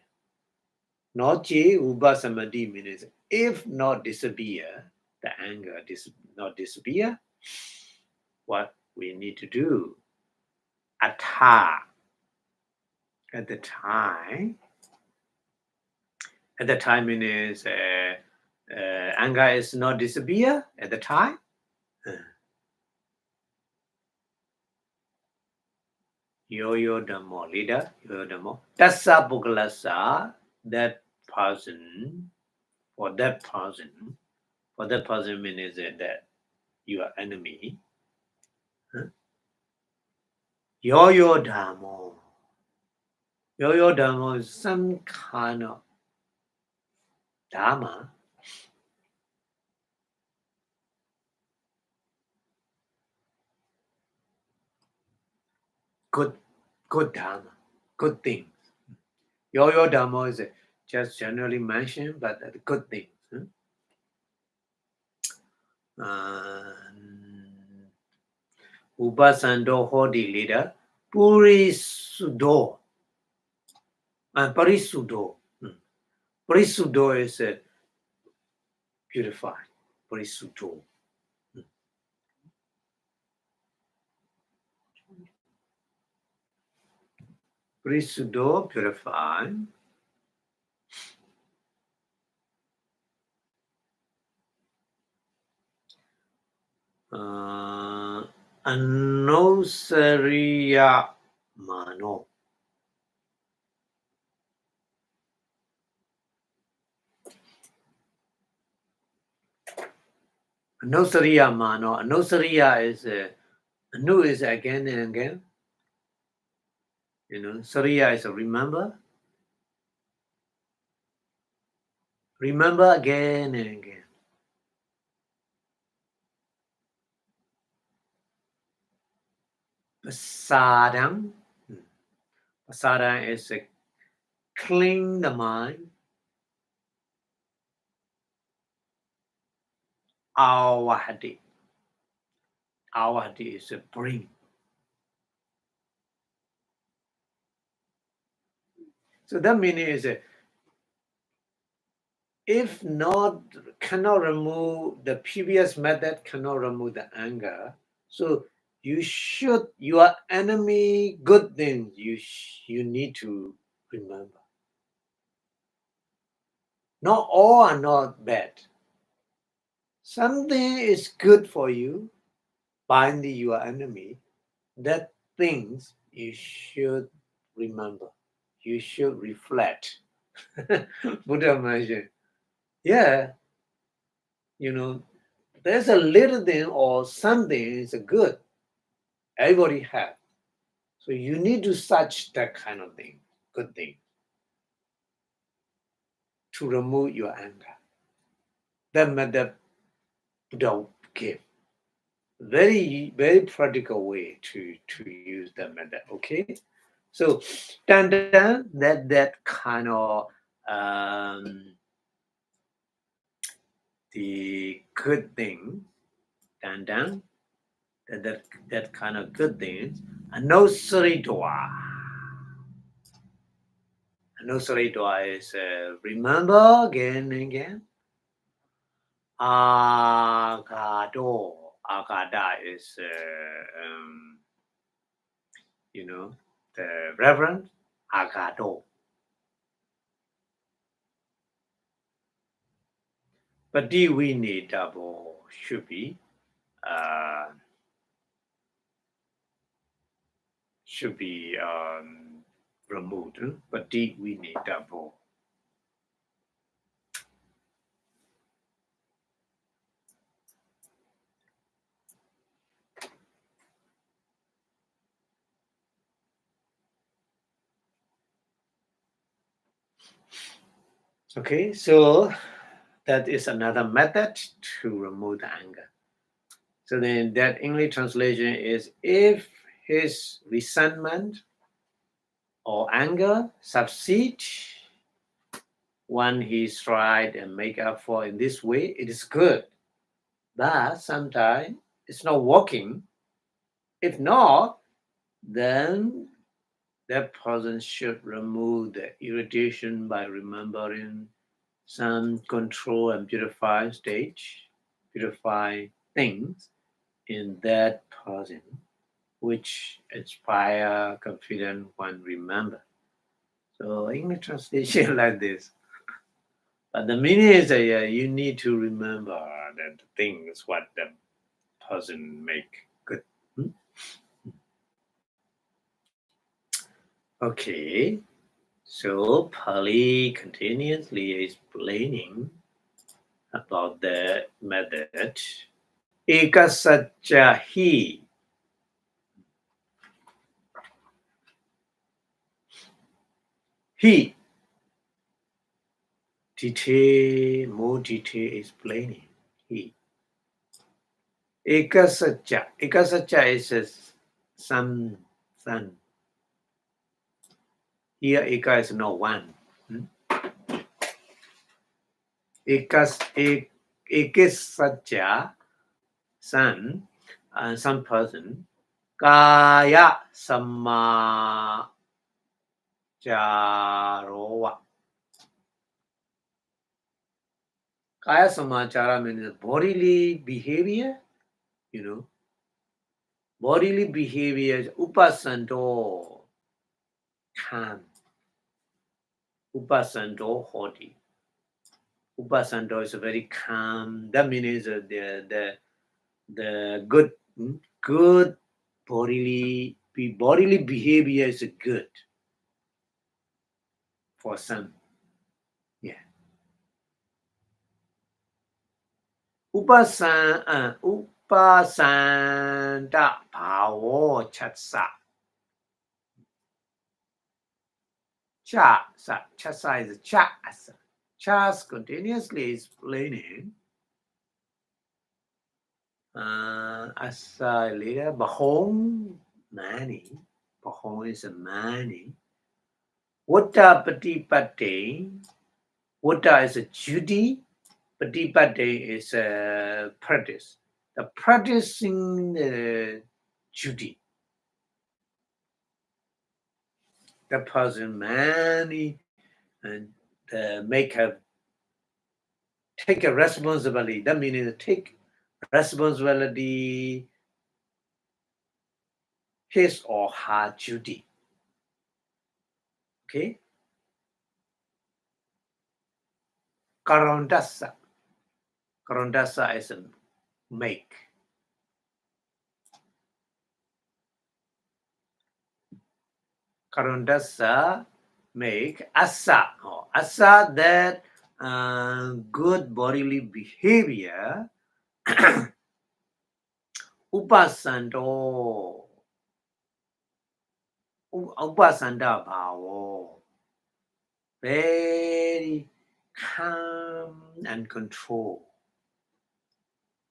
Noche Vipassanā means if not disappear, the anger not disappear, what we need to do. Atha. At the time means anger is not disappear at the time. Yo Dhammo, leader, Yo Dhammo. Tassa Pukalasa, that person, for that person means that you are enemy. Yo Dhammo. Yo Dhammo is some kind of Dhamma. Good Dhamma, good things. Yo Dhammo is just generally mentioned, but good things. Upasando Hodi leader, Parisuddho. Parisuddho is purified. Parisuddho. Parisuddho, purified. Anusariya mano. Anusariya mano. Anusariya is anu is again and again. Sariya is a remember. Remember again and again. Pasadang. Pasadang is clean the mind. Awahati. Awahati is a bring. So that meaning is if not, cannot remove the previous method, cannot remove the anger. So your enemy good things you need to remember. Not all are not bad. Something is good for you, bind your enemy. That things you should remember. You should reflect. Buddha mentioned, yeah, there's a little thing or something is good. Everybody have. So you need to search that kind of thing, good thing, to remove your anger. That method Buddha gave. Very, very practical way to use that method. Okay. So that kind of the good thing, dan that kind of good things, no saridwa. No saridwa is remember again and again. Agada is the reverend agado. But we need double uh, should be removed. But we need double. Okay, so that is another method to remove the anger. So then that English translation is if his resentment or anger succeed when he's tried and make up for in this way, it is good. But sometimes it's not working. If not, then that person should remove the irritation by remembering some control and purify things in that person, which inspire confidence when remember. So English translation like this. But the meaning is that you need to remember that the thing is what the person make good. Hmm? Okay. So Pali continuously explaining about the method. Ekasacca hi. He. More detail explaining. He. Ekasacca. Ekasacca is a sun. Here Eka is not one. Hmm? Ekasacca, sun, some person. Kaya Samajarowa. Kaya Samachara means bodily behavior, bodily behavior is upasanto, calm, upasanto, haughty. Upasanto is a very calm. That means the good bodily behavior is good for some. Yeah. Upasanta bhavo chatsa. Chasa is chas. Chas continuously explaining as a leader. Bahong mani. Bahong is a mani. Vata patipate. Vata is a duty. Patipate is a practice. The practicing the duty. The person many and make a take a responsibility. That means take responsibility, his or her duty. Okay? Karondasa. Karondasa is a make. Karondasa make asa. Oh, asa that good bodily behavior. Upasando. Upasanda bhavo. Very calm and control.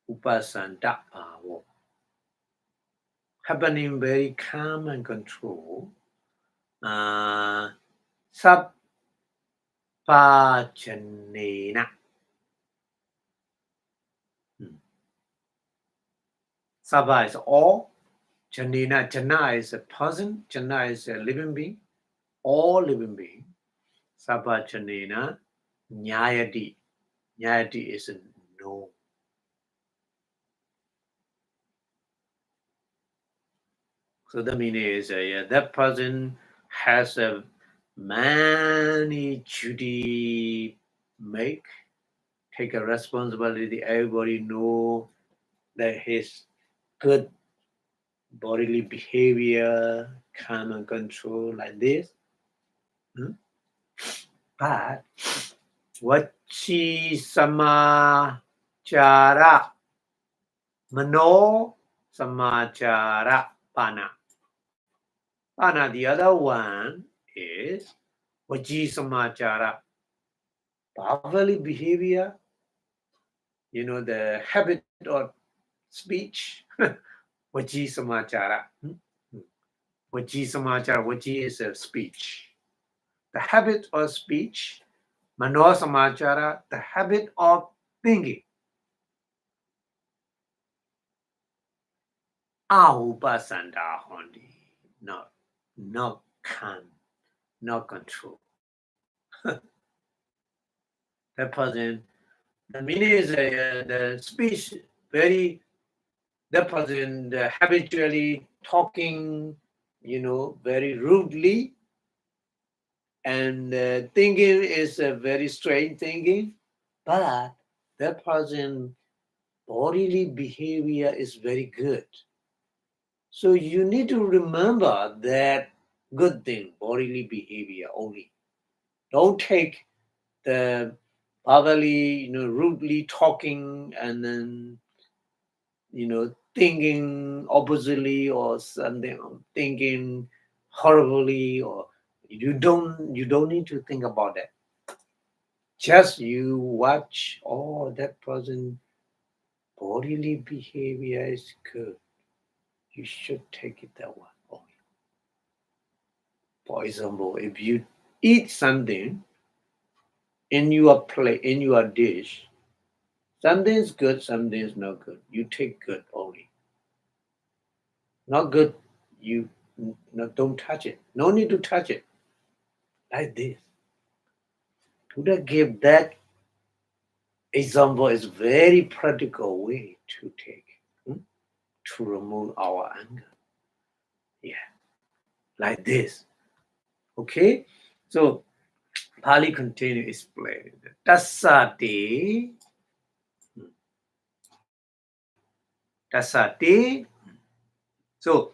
Upasanda bhavo. Happening very calm and control. Sappachanena. Sabha is all. Janina, Jana is a person. Jana is a living being. All living being. Sappachanena. Nyayati. Nyayati is a no. So the meaning is that person has a many duty make, take a responsibility. Everybody know that his good bodily behavior, calm and control like this. But Vachi Samachara, Mano Samachara Pana. Pana, the other one is Vachi Samachara, bodily behavior, the habit of speech. Vachi Samachara. Vachi Samachara, Vachi is a speech. The habit of speech. Mano Samachara, the habit of thinking. Upasanda hondi. Not calm, not control. That person, the meaning is the speech very, that person habitually talking, very rudely, and thinking is a very strange thinking, but that person bodily behavior is very good. So you need to remember that good thing, bodily behavior only. Don't take the bodily, rudely talking and then, thinking oppositely or something, thinking horribly, or you don't need to think about that. Just you watch, that person bodily behavior is good. You should take it that one only. For example, if you eat something in your plate, in your dish, something's good, something's not good. You take good only. Not good, you don't touch it. No need to touch it. Like this. Buddha gave that example is very practical way to take to remove our anger. Yeah, like this. Okay, so Pali continue explaining. Tasate, tasate. So,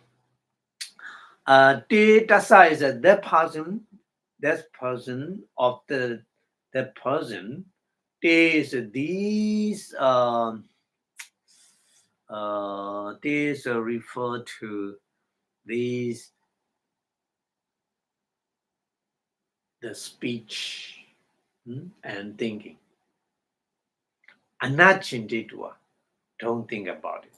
te tasa is that person of that person. Te is these. These refer to these the speech and thinking. Anachinditva, don't think about it.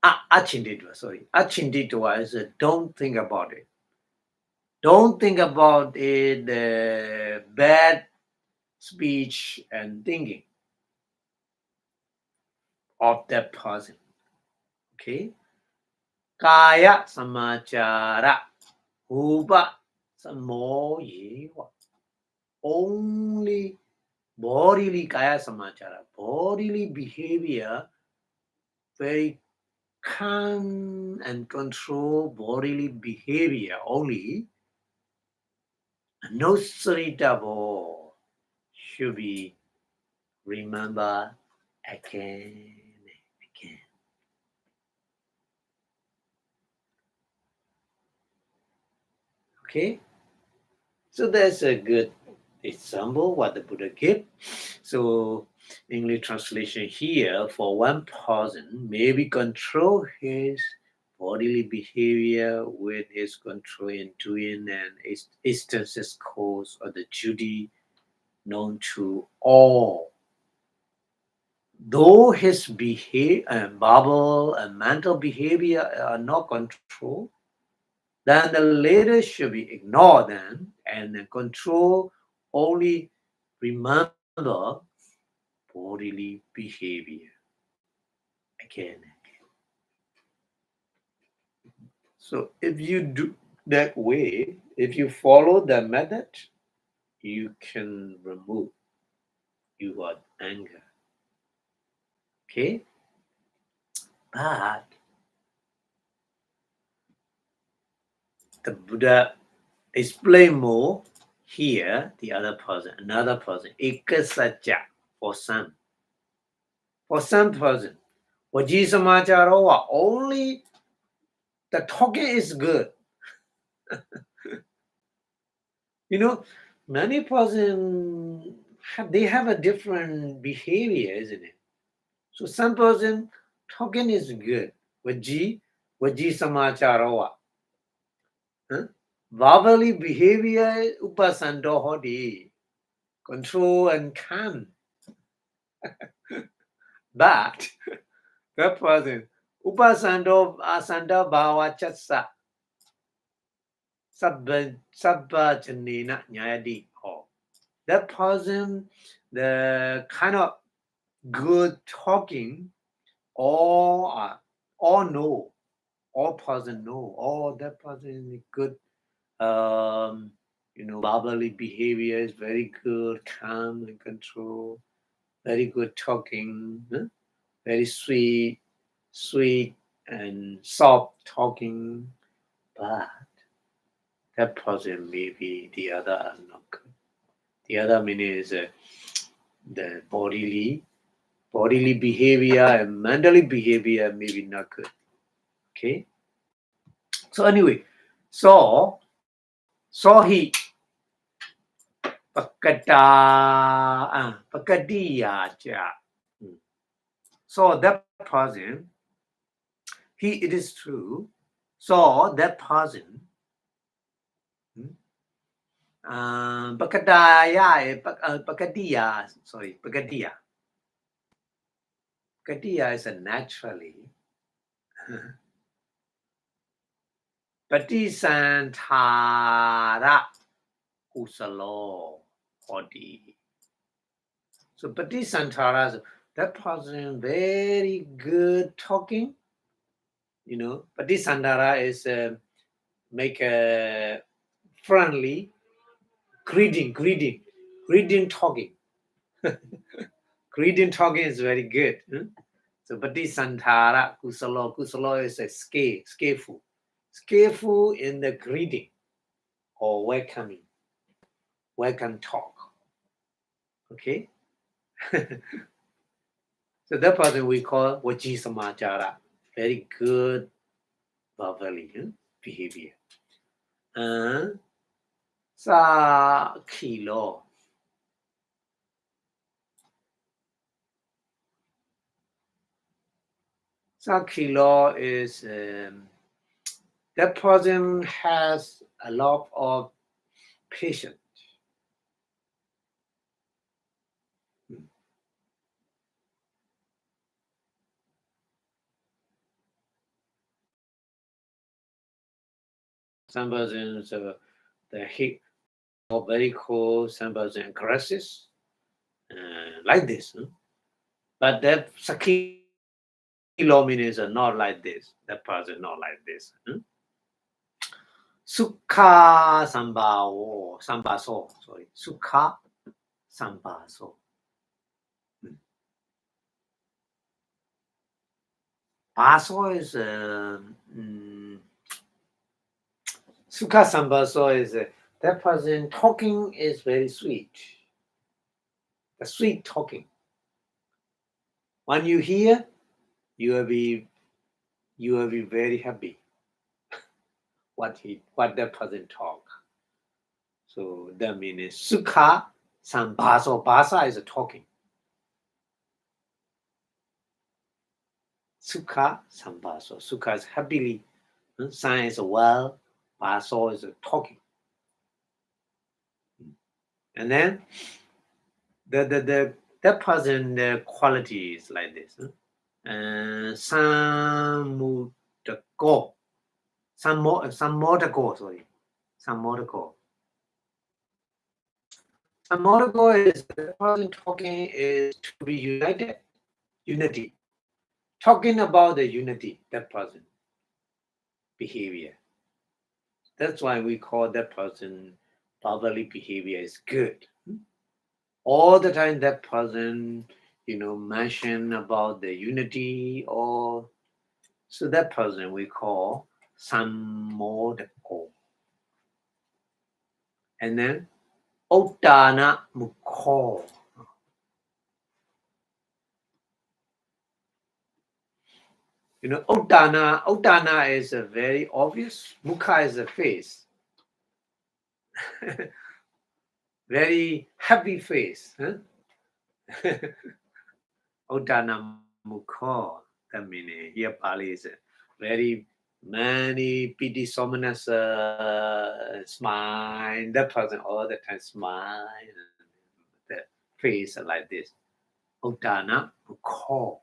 Achinditva, sorry. Achinditva is don't think about it. Don't think about it, the bad speech and thinking of that person. Okay? Kaya samachara upa samoyewa. Only bodily kaya samachara, bodily behavior, very calm and control bodily behavior only. No suritabo should be remember again and again. Okay, so that's a good example what the Buddha gave. So English translation here, for one person maybe control his bodily behavior with his control in doing an instances course of the duty known to all. Though his verbal and mental behavior are not controlled, then the latter should be ignored then, and control only remember bodily behavior again. So if you do that way, if you follow the method, you can remove your anger. Okay? But the Buddha explain more here, the other person, another person, ekasacha, for some. For some person, Vaji Samacharo, only the talking is good. You know, many person they have a different behavior, isn't it? So some person talking is good. Vaji Samacharo. Huh? Verbally behavior upasando hodi. Control and calm. But that person, upasando asanda bhava chatsa, sabba janena nyayadi. That person, the kind of good talking, all know, all person know, all that person is good. Bubbly behavior is very good, calm and control, very good talking, very sweet and soft talking, but that person maybe the other are not good. The other meaning is the bodily behavior and mentally behavior maybe not good. Okay. So anyway, so he pakadiya cha. So that person, it is true. So that person, pakadiya, sorry, pakadiya. Pakadiya is a naturally Patisantara kusalo hodi. So Patisantara, that person very good talking. Patisantara is make a friendly greeting talking. Greeting talking is very good. So Patisantara kusalo is a skillful in the greeting or welcome talk. Okay. So that person we call Vaji Samachara. Very good verbally behavior. Sa kilo. Sa kilo is that person has a lot of patience. Some persons the heat very cold, some person aggressive, like this. But that sakilo means not like this. That person not like this. Sukha sambaso. Sorry. Sukha sambaso. Baso is Sukha Sambaso is that person talking is very sweet. The sweet talking. When you hear, you will be very happy. What that person talk. So that means Sukha Sambaso. Basa is talking. Sukha Sambaso. Sukha is happily. San is well. Baso is talking. And then that person quality is like this. Samudako. Samodako, sorry. Samodako. Samodako is the person talking is to be united. Unity. Talking about the unity, that person. Behavior. That's why we call that person fatherly behavior is good. All the time that person, mention about the unity or so that person we call Sammodako. And then Uttana Mukho. Uttana is a very obvious. Mukha is a face. Very happy face. Huh? Uttana Mukho. That means here Pali is very many pity someone's smile. That person all the time smile. The face like this. Uttana Mukho.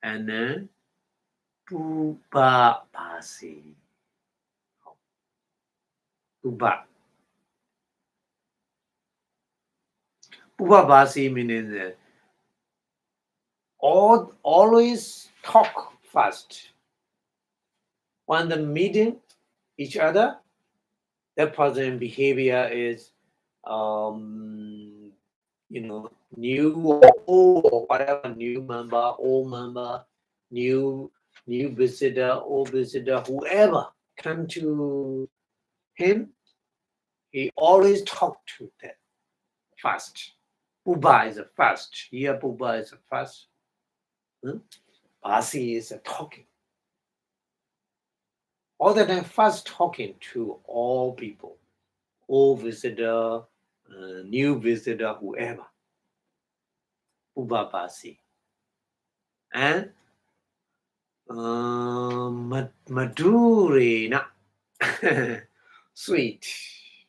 And then Pubapasi. Puba. Pubapasi means always talk fast. When the meeting each other, that person behavior is new or old or whatever, new member, old member, new visitor, old visitor, whoever come to him, he always talk to them fast. Puba is a fast. Here Puba is a fast. Basi is a talking. All the time fast talking to all people, old visitor, new visitor, whoever. Puba Basi. And Madurena. Sweet.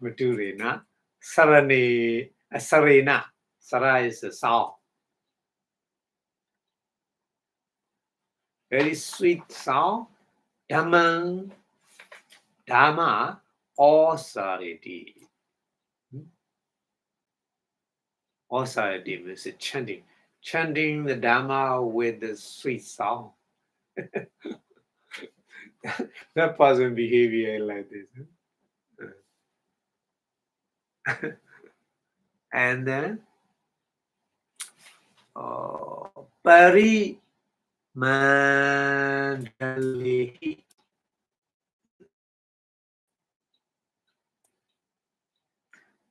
Madurena. Sarena. Sara is a sound. Very sweet sound. Dhamma authority. Authority means chanting. Chanting the Dhamma with the sweet sound. That person behavior like this. And then Pari Mandalehi.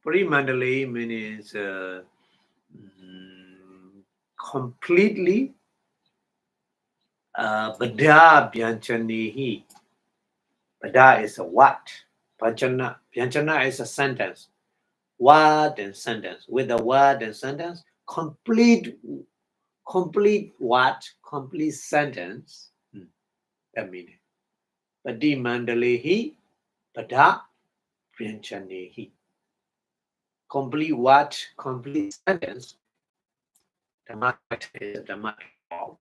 Pari-mandalehi means completely Bada Byanchanihi. Bada is a what? Byanchana is a sentence. Word and sentence. With the word and sentence, complete what? Complete sentence. That meaning. Padi Mandalehi, Bada Byanchanihi. Complete what? Complete sentence. Dhamma is Dhamma talk.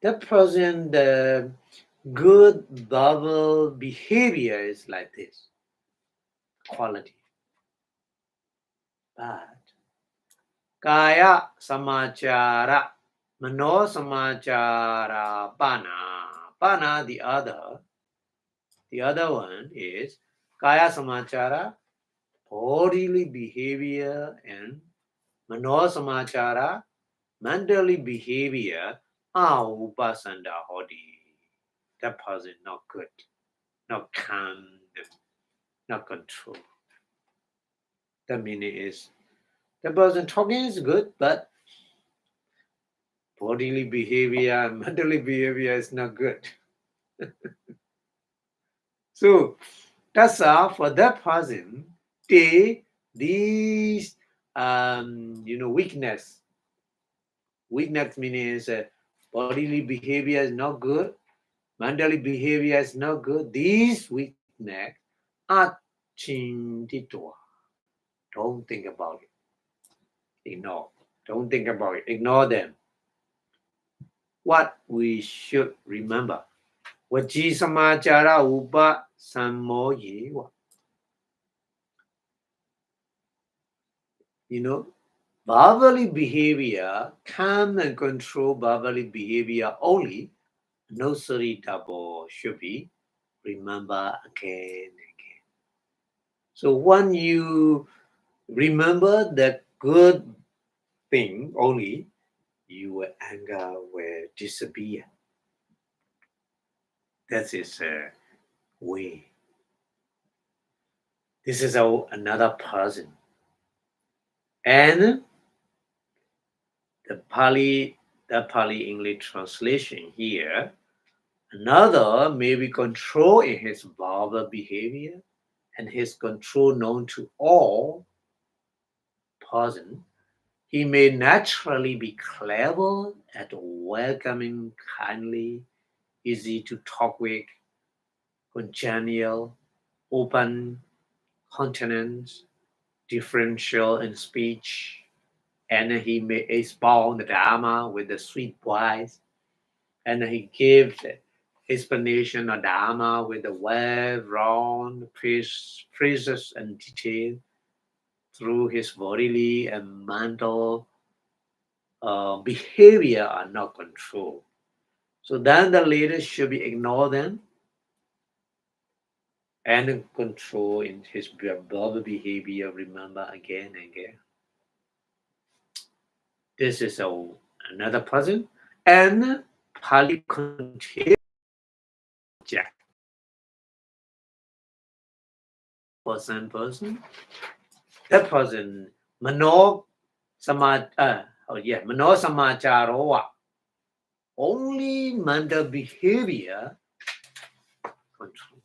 That person, the good verbal behavior is like this. Quality. But Kaya Samachara, Mano Samachara, Pana. Pana, the other one is Kaya Samachara, bodily behavior, and Mano Samachara, mentally behavior Vipassanā hodi. That person not good, not calm, not control. The meaning is the person talking is good, but bodily behavior, mentally behavior is not good. So that's for that person. These weakness. Weakness means bodily behavior is not good, mentally behavior is not good. These weakness are chintitua. Don't think about it. Ignore. Don't think about it. Ignore them. What we should remember. Vaji samachara upa sammoyewa. Bodily behavior, calm and control bodily behavior only. No saritabo should be remember again and again. So when you remember the good thing only, your anger will disappear. That is a way. This is another person. And the Pali English translation here, another may be control in his verbal behavior and his control known to all person. He may naturally be clever at welcoming, kindly, easy to talk with, congenial, open, continence, differential in speech, and he may expound the Dharma with a sweet voice, and he gives explanation of Dharma with a well-round phrases and detail through his bodily and mental behavior are not controlled. So then the leader should be ignore them and control in his verbal behavior, remember again and again. This is another person. And Pali continues person. That person, Mano Samacharo, only mental behavior control.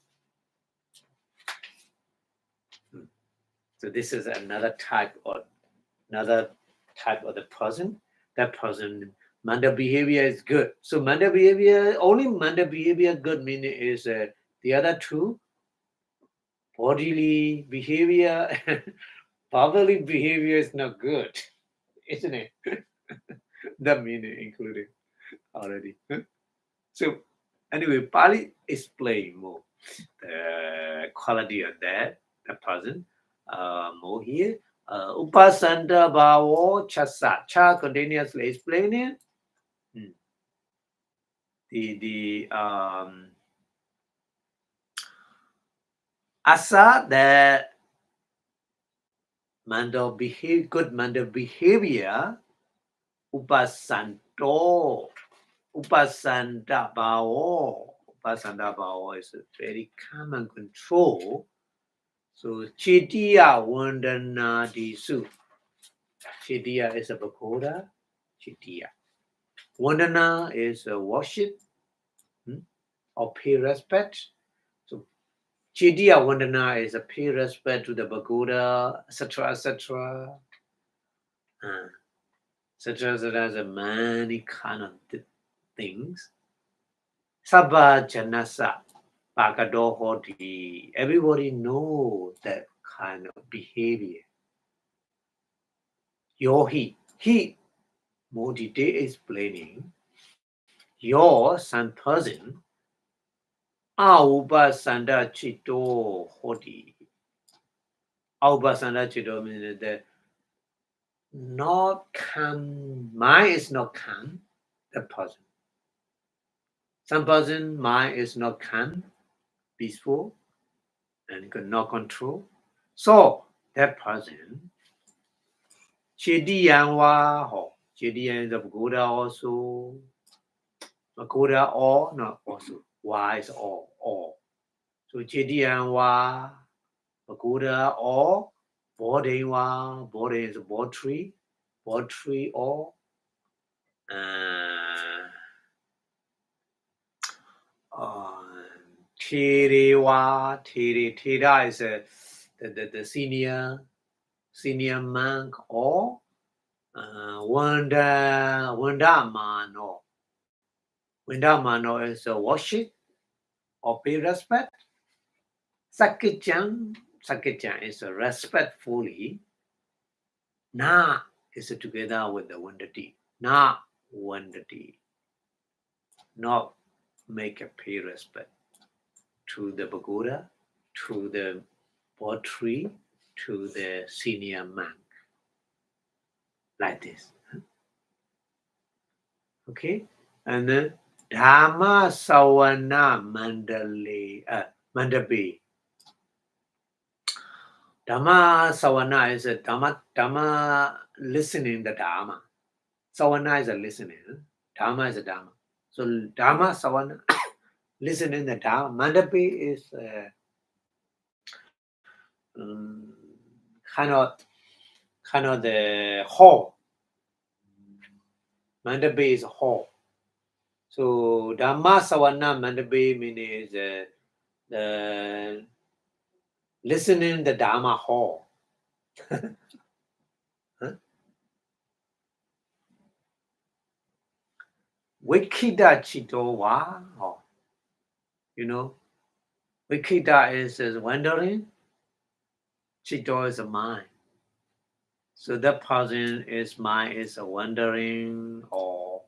So this is another type of the person. That person, mental behavior is good. So mental behavior, only mental behavior good meaning is the other two, bodily behavior, bodily behavior is not good, isn't it? That meaning included already. So anyway, Pali explain more the quality of the person more here. Upasanta Bhavo Chasa. Cha continuously explaining the asa, the good mental behavior. Upasanto. Upasanta Bhavo. Upasanta Bhavo is a very common control. So Chitiya Vandana Disu. Chitiya is a pagoda. Chitiya. Vandana is a worship or pay respect. So Chitiya Vandana is a pay respect to the pagoda, etc., etc. Etc. There's many kind of things. Sabba Janasa Pagado Hoti. Everybody knows that kind of behavior. Yohi. He Modi is explaining your son person Aubasanda Chito Hoti. Aubasanda Chito means that not calm, mind is not calm, the person. Some person mind is not calm, peaceful, and not control. So that person Chidiyan Wa Ho. Chidiyan is of Buddha also. Pagoda or not also. Wa is all. So Chedian wa, Pagoda or boarding wa, boarding is a board tree or Tira is the senior monk or Wandamano. Wandamano is a worship or pay respect. Sakichan is a respectfully. Na is together with the Wandati. Na Wandati. Not make a pay respect to the pagoda, to the pottery, to the senior monk. Like this. Okay? And then Dhamma Sawana Mandabe. Dhamma Sawana is a Dhamma listening the Dhamma. Sawana is a listening. Dhamma is a Dhamma. So Dhamma Sawana listening the Dhamma. Mandabe is kind of the hall. Mandabe is a hall. So Dhamma Sawana Mandabe means the listening the Dhamma hall. Huh? Wikida Chito wa. Wikida is wandering. Chito is a mind. So that person is mind is a wandering or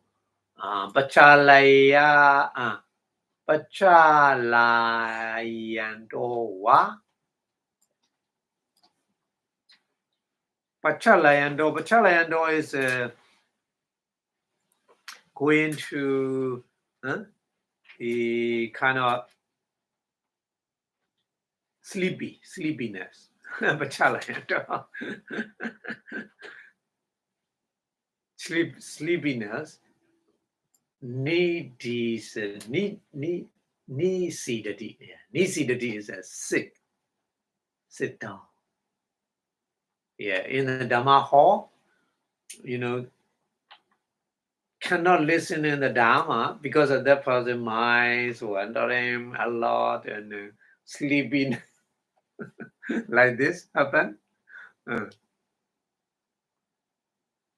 Pachalayando wa. Pachalayando is going to the kind of sleepiness. Pachalayando. Sleepiness. Nisidati is a sit down. Yeah, in the Dhamma hall, cannot listen in the Dhamma because of that person mind wandering a lot and sleeping like this happen.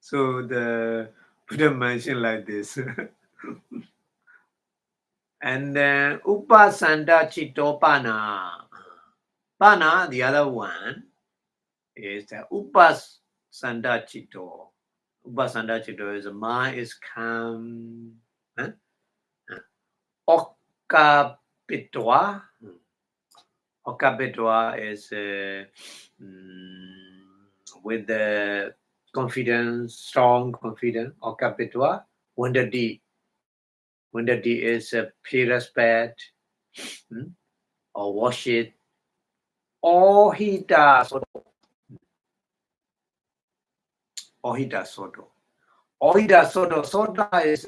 So the Buddha mentioned like this. And then Upasanda Chito Pana. Pana, the other one, is the Upasanda Chito. Upasanda Chito is mind is calm. Okapitwa. Okapitwa is with the confidence, strong confidence. Okapitwa. Wandadi. Wandadi is pay respect or worship. Ohita Soto. Ohita Soto. Ohita Soto. Soto is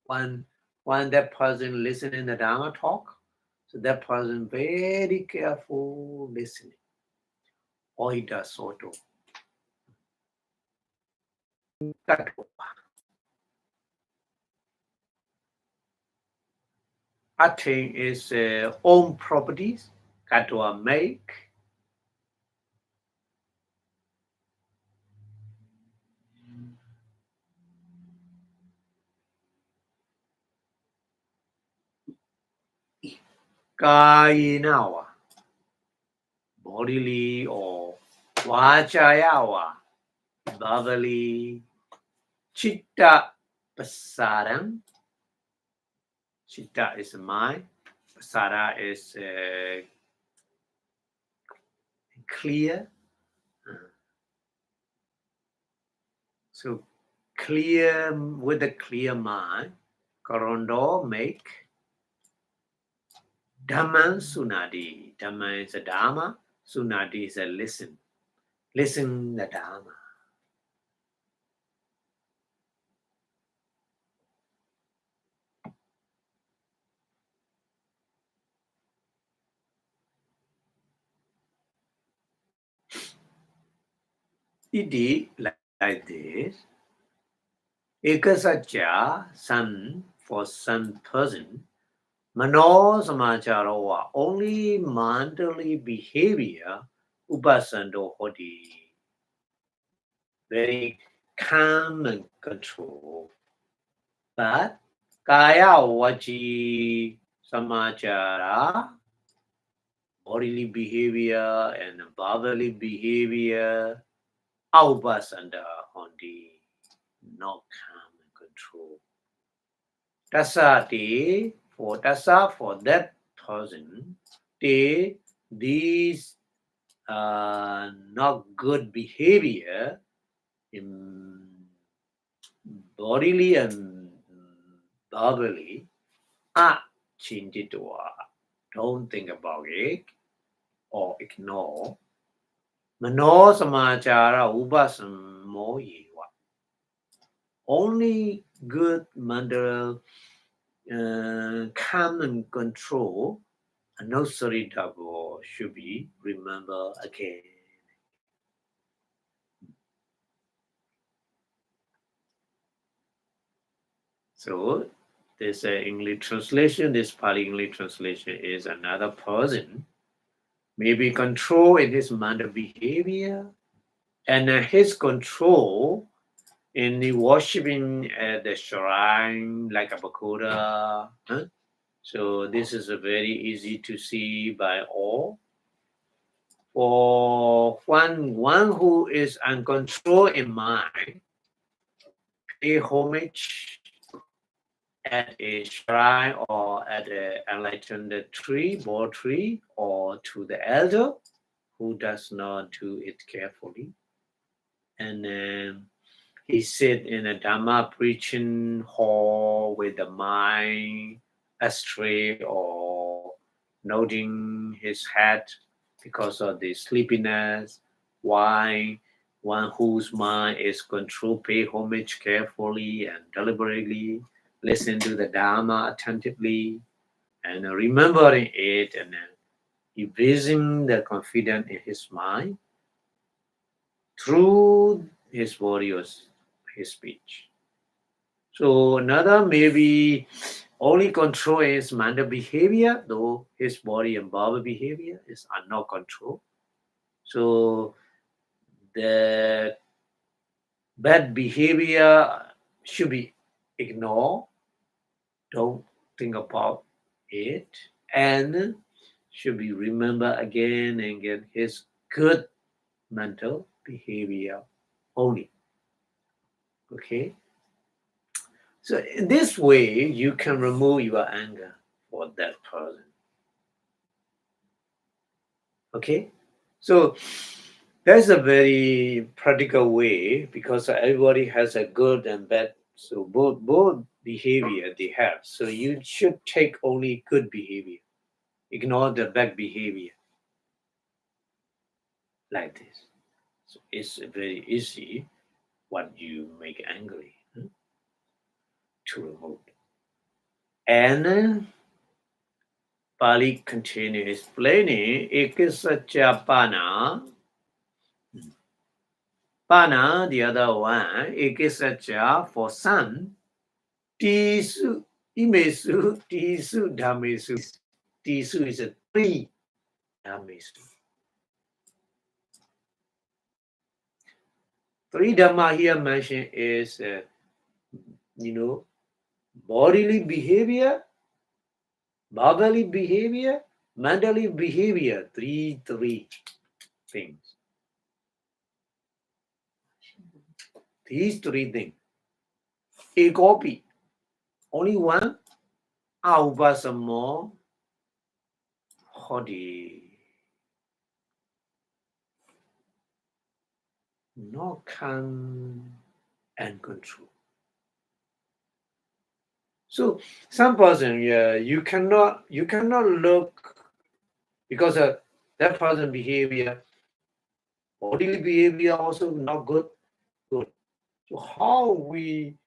one that person listening the Dhamma talk. So that person very careful listening. Ohita Soto. Attain is own properties. Katwa make. Kayinawa. Bodily or Vachayawa. Verbally. Chitta Pasaram. Chitta is mind. Pasara is clear. So clear with a clear mind. Korondo make. Dhamma Sunadi. Dhamma is a Dhamma. Sunadi is a listen. Listen the Dhamma. iti like this. Ekasacca, sun for sun person, mano samacharawa, only mentally behavior, upasando hodi. Very calm and control. But kaya vaci samachara, bodily behavior and bodily behavior, upasanda hodi, not calm and control. Tassa for that person, these not good behavior in bodily and verbally, change it to don't think about it or ignore. Mano samachara upasamo yewa. Only good mental calm and control, no double should be remembered again. So this English translation, this Pali English translation is another person maybe control in his mental behavior and his control in the worshipping at the shrine like a pagoda. So this is a very easy to see by all. For one who is uncontrolled in mind, pay homage at a shrine or at an enlightened tree, board tree, or to the elder who does not do it carefully. And he sit in a Dhamma preaching hall with the mind astray or nodding his head because of the sleepiness. Why? One whose mind is controlled, pay homage carefully and deliberately, listen to the Dhamma attentively, and remembering it and erasing the confidence in his mind through his body or his speech. So another maybe only control his mental behavior, though his body and body behavior is not control. So the bad behavior should be ignored, don't think about it, and should be remembered again and again his good mental behavior only. Okay? So in this way, you can remove your anger for that person. Okay? So that's a very practical way because everybody has a good and bad. So both behavior they have. So you should take only good behavior. Ignore the bad behavior. Like this. So it's very easy what you make angry to remove. And Pali continues explaining, Ikisachapana. Pana, the other one, Ikisacha for sun, Tisu, Imesu, Tisu, Dhamesu. Tisu is a three, Dhamesu. Three Dhamma here mentioned is, bodily behavior, bodily behavior, mentally behavior, three things. These three things. A copy. Only one. Upasamo hodi. No calm and control. So some person, you cannot look because that person behavior, bodily behavior also not good. So how we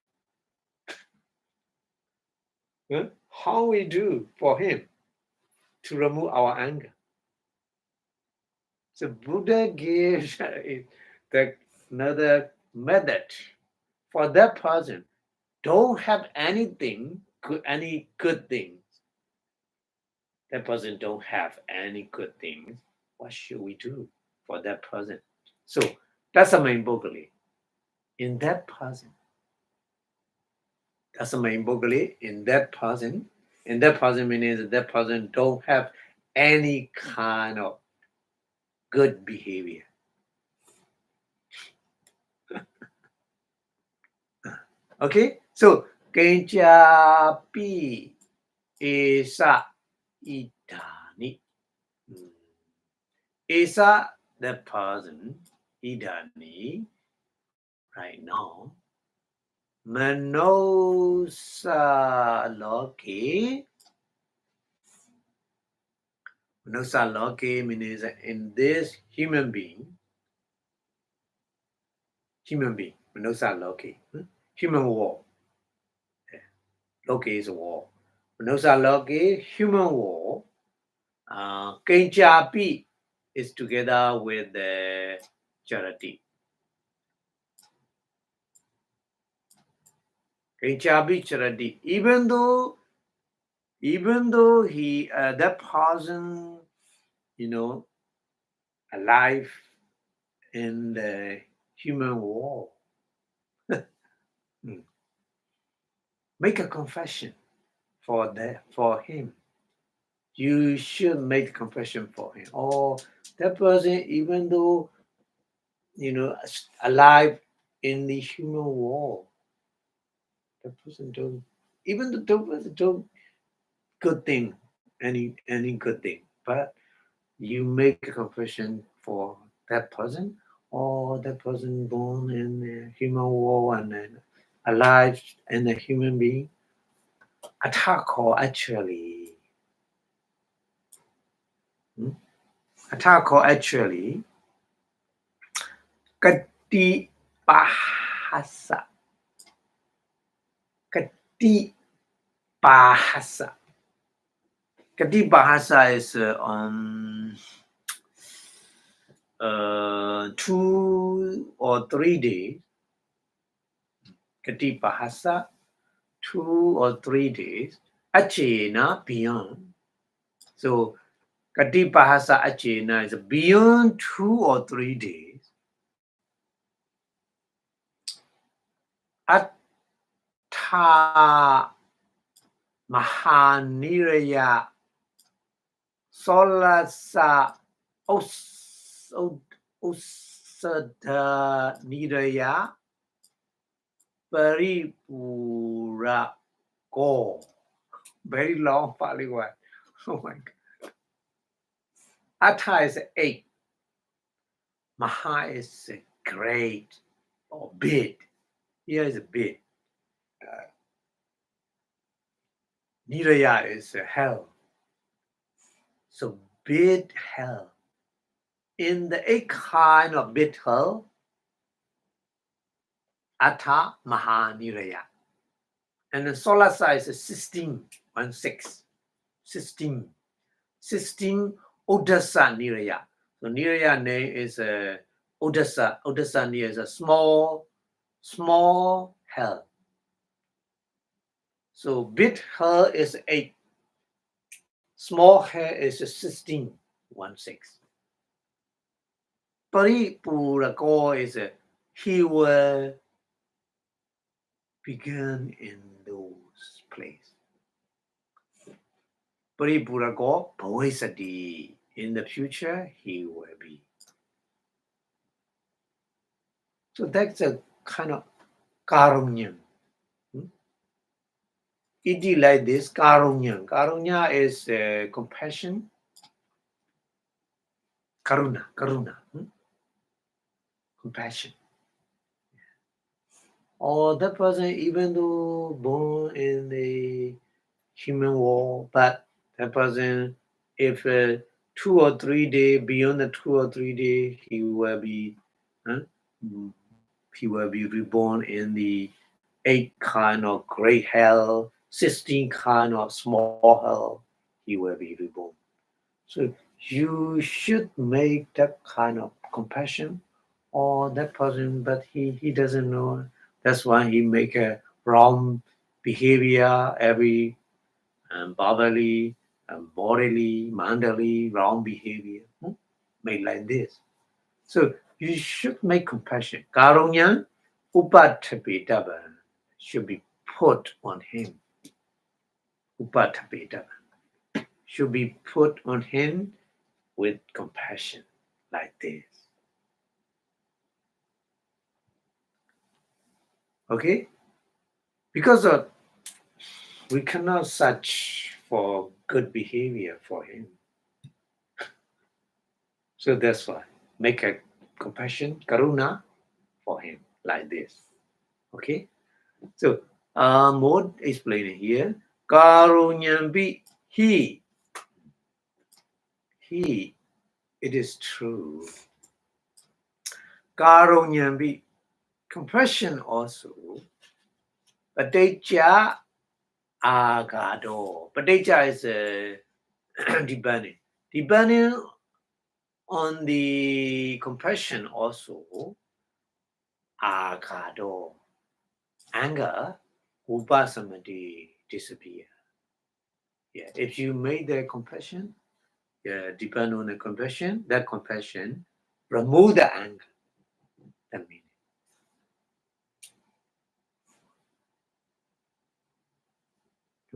do for him to remove our anger? So Buddha gave the another method for that person don't have anything good, any good things. That person don't have any good things. What should we do for that person? So that's the main bogally. In that person, that's the main bogally. In that person means that person don't have any kind of good behavior. Okay, so kenchapi esa idani. Esa the person idani right now. Manosa loki. Manosa loki means in this human being. Manosa loki. Human world. Loki is a wall. Manosa loki, human world. Kenchapi is together with the charity. Kenchapi charity. Even though he that person, alive in the human world, make a confession for him. You should make confession for him. Or that person, even though alive in the human world, that person don't, even the person don't good thing, any good thing, but you make a confession for that person, or that person born in the human world and then alive in a human being. Attack or actually, kati bahasa. Kati bahasa. Kati bahasa is 2 or 3 days. Kati bahasa, 2 or 3 days. Achena, beyond. So kati bahasa achena is beyond 2 or 3 days. Atta mahaniraya solasa usada niraya paripura ko. Very long Pali word. Oh my God. Atta is 8. Maha is great or big. Here is big. Niraya is hell. So big hell. In the 8 kind of big hell, Atta Maha Niraya. And the solar size is 16, 16. 16 Odessa Niraya. So Niraya name is Odessa. Odessa Niraya is a small hell. So big hell is 8. Small hell is 16, 16. Paripurako is he will begin in those places. Paripurako Bhavisati. In the future, he will be. So that's a kind of karunya. Iti like this, karunya. Karunya is compassion. Karuna. Compassion. Or that person, even though born in the human world, but that person, if 2 or 3 days, beyond the 2 or 3 days, he will be reborn in the 8 kind of great hell, 16 kind of small hell. He will be reborn. So you should make that kind of compassion or that person, but he doesn't know. That's why he make a wrong behavior every bodily, bodily, mentally wrong behavior. Made like this. So you should make compassion. Karunya upatapitava should be put on him. Upatapitava should be put on him with compassion like this. Okay? Because we cannot search for good behavior for him. So that's why make a compassion, karuna for him like this. Okay? So more explaining here. Karunyambi he, it is true. Karunyambi, compassion also. Patecha agado. Patecha is depending. Depending on the compassion also, agado. Anger, upasamati disappear. Yeah, if you made the compassion, depend on the compassion, that compassion remove the anger. That means.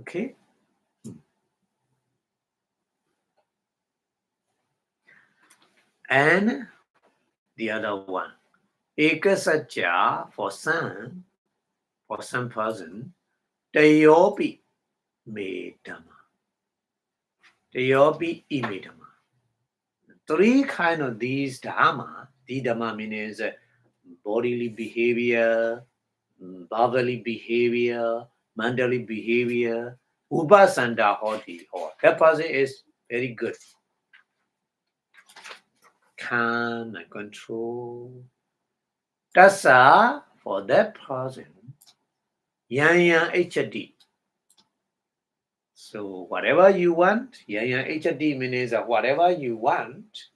Okay? And the other one. Ekasatya for some person, tayopi me dhamma. Tayopi ime dhamma. Three kind of these dhamma. The dhamma means bodily behavior, bodily behavior, mentally behavior. Upasanda hoti. That person is very good. Calm and control. Tassa for that person. Yanya HD. So whatever you want, Yanya HD means whatever you want.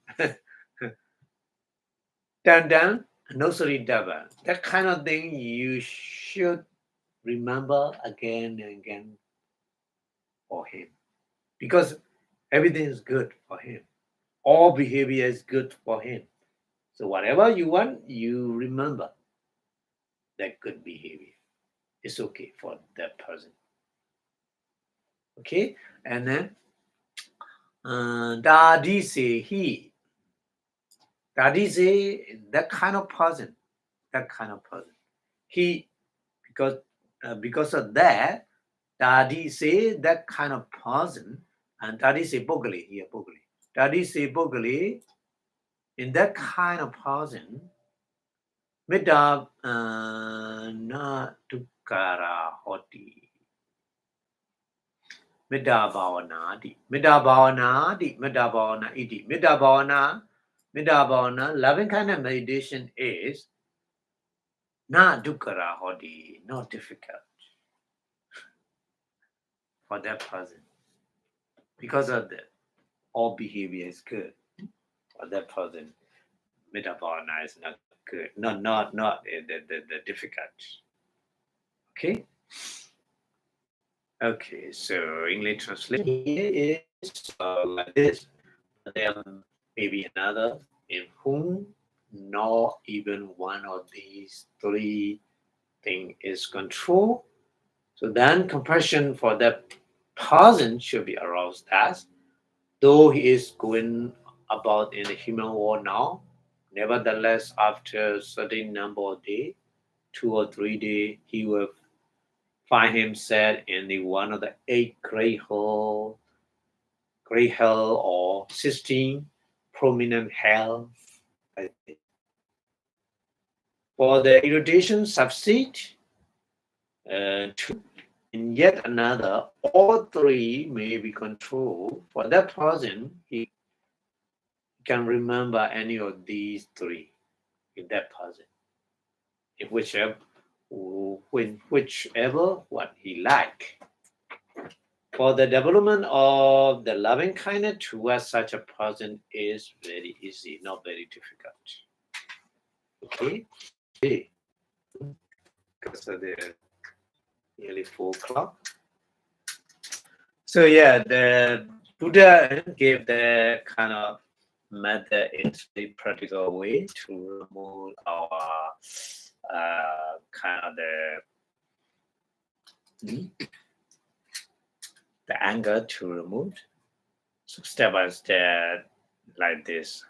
Dan no dava. That kind of thing you should remember again and again for him. Because everything is good for him. All behavior is good for him. So whatever you want, you remember that good behavior. It's okay for that person. Okay? And then Dadi say he. Dadi say that kind of person. That kind of person. He because of that, Dadi say that kind of person, and Dadi say Bogali here, Bogali. Dadi say Bogali, in that kind of person, Mida na tukara hoti. Mida bhavanadi. Mida bhavanadi. Mida bhavana iti. Mida bhavana, loving kind of meditation is not dukkara hoti, not difficult for that person. Because of that, all behavior is good for that person. Mida bhavana is not good. Not the difficult. Okay? Okay, so English translation here is like this. There may be another in whom not even one of these three things is control. So then compassion for that person should be aroused as, though he is going about in the human world now, nevertheless, after a certain number of days, 2 or 3 days, he will find himself in the one of the 8 great hell or 16 prominent hell. For the irritation subside, two, in yet another, all three may be controlled. For that person, he can remember any of these three in that person, in whichever what he like. For the development of the loving kindness towards such a person is very easy, not very difficult. Okay, because of the nearly 4 o'clock. So yeah, the Buddha gave the kind of method in very practical way to remove our kind of the anger to remove. So step by step, like this.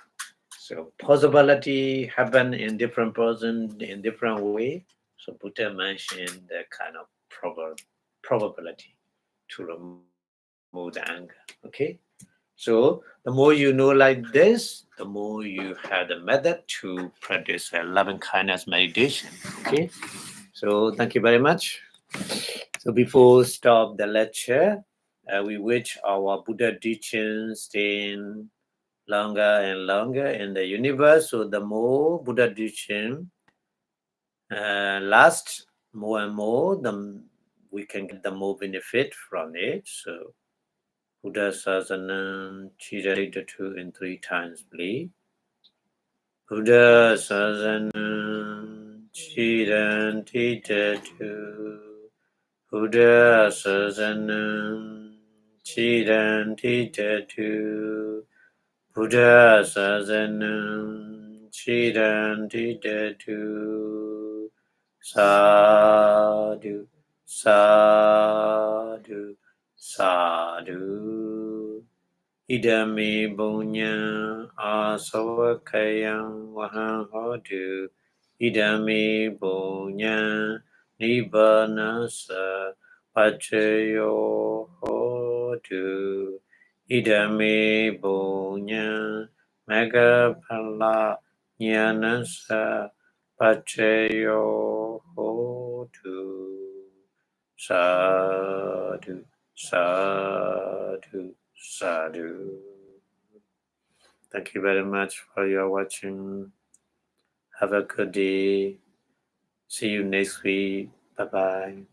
So possibility happen in different person in different way. So Buddha mentioned the kind of probability to remove the anger. Okay. So the more you know like this, the more you have the method to practice a loving kindness meditation. Okay. So thank you very much. So before stop the lecture, we wish our Buddha teachings staying longer and longer in the universe. So the more Buddha teaching lasts more and more, the we can get the more benefit from it. So Buddha Sasanam Chirarita 2 and 3 times, please. Buddha Sasanam Chirantita 2. Buddha Sasanam Chirantita 2. Buddha Sasanam Chirantita 2. Sadhu, sadhu, sadhu. Idami bunya asavakayam vaham hodu. Idami bunya nibbanasa pachayo hodu. Idami bunya megapala nyanasa pachayo hodu. Sadhu, sadhu, sadhu. Thank you very much for your watching. Have a good day. See you next week. Bye bye.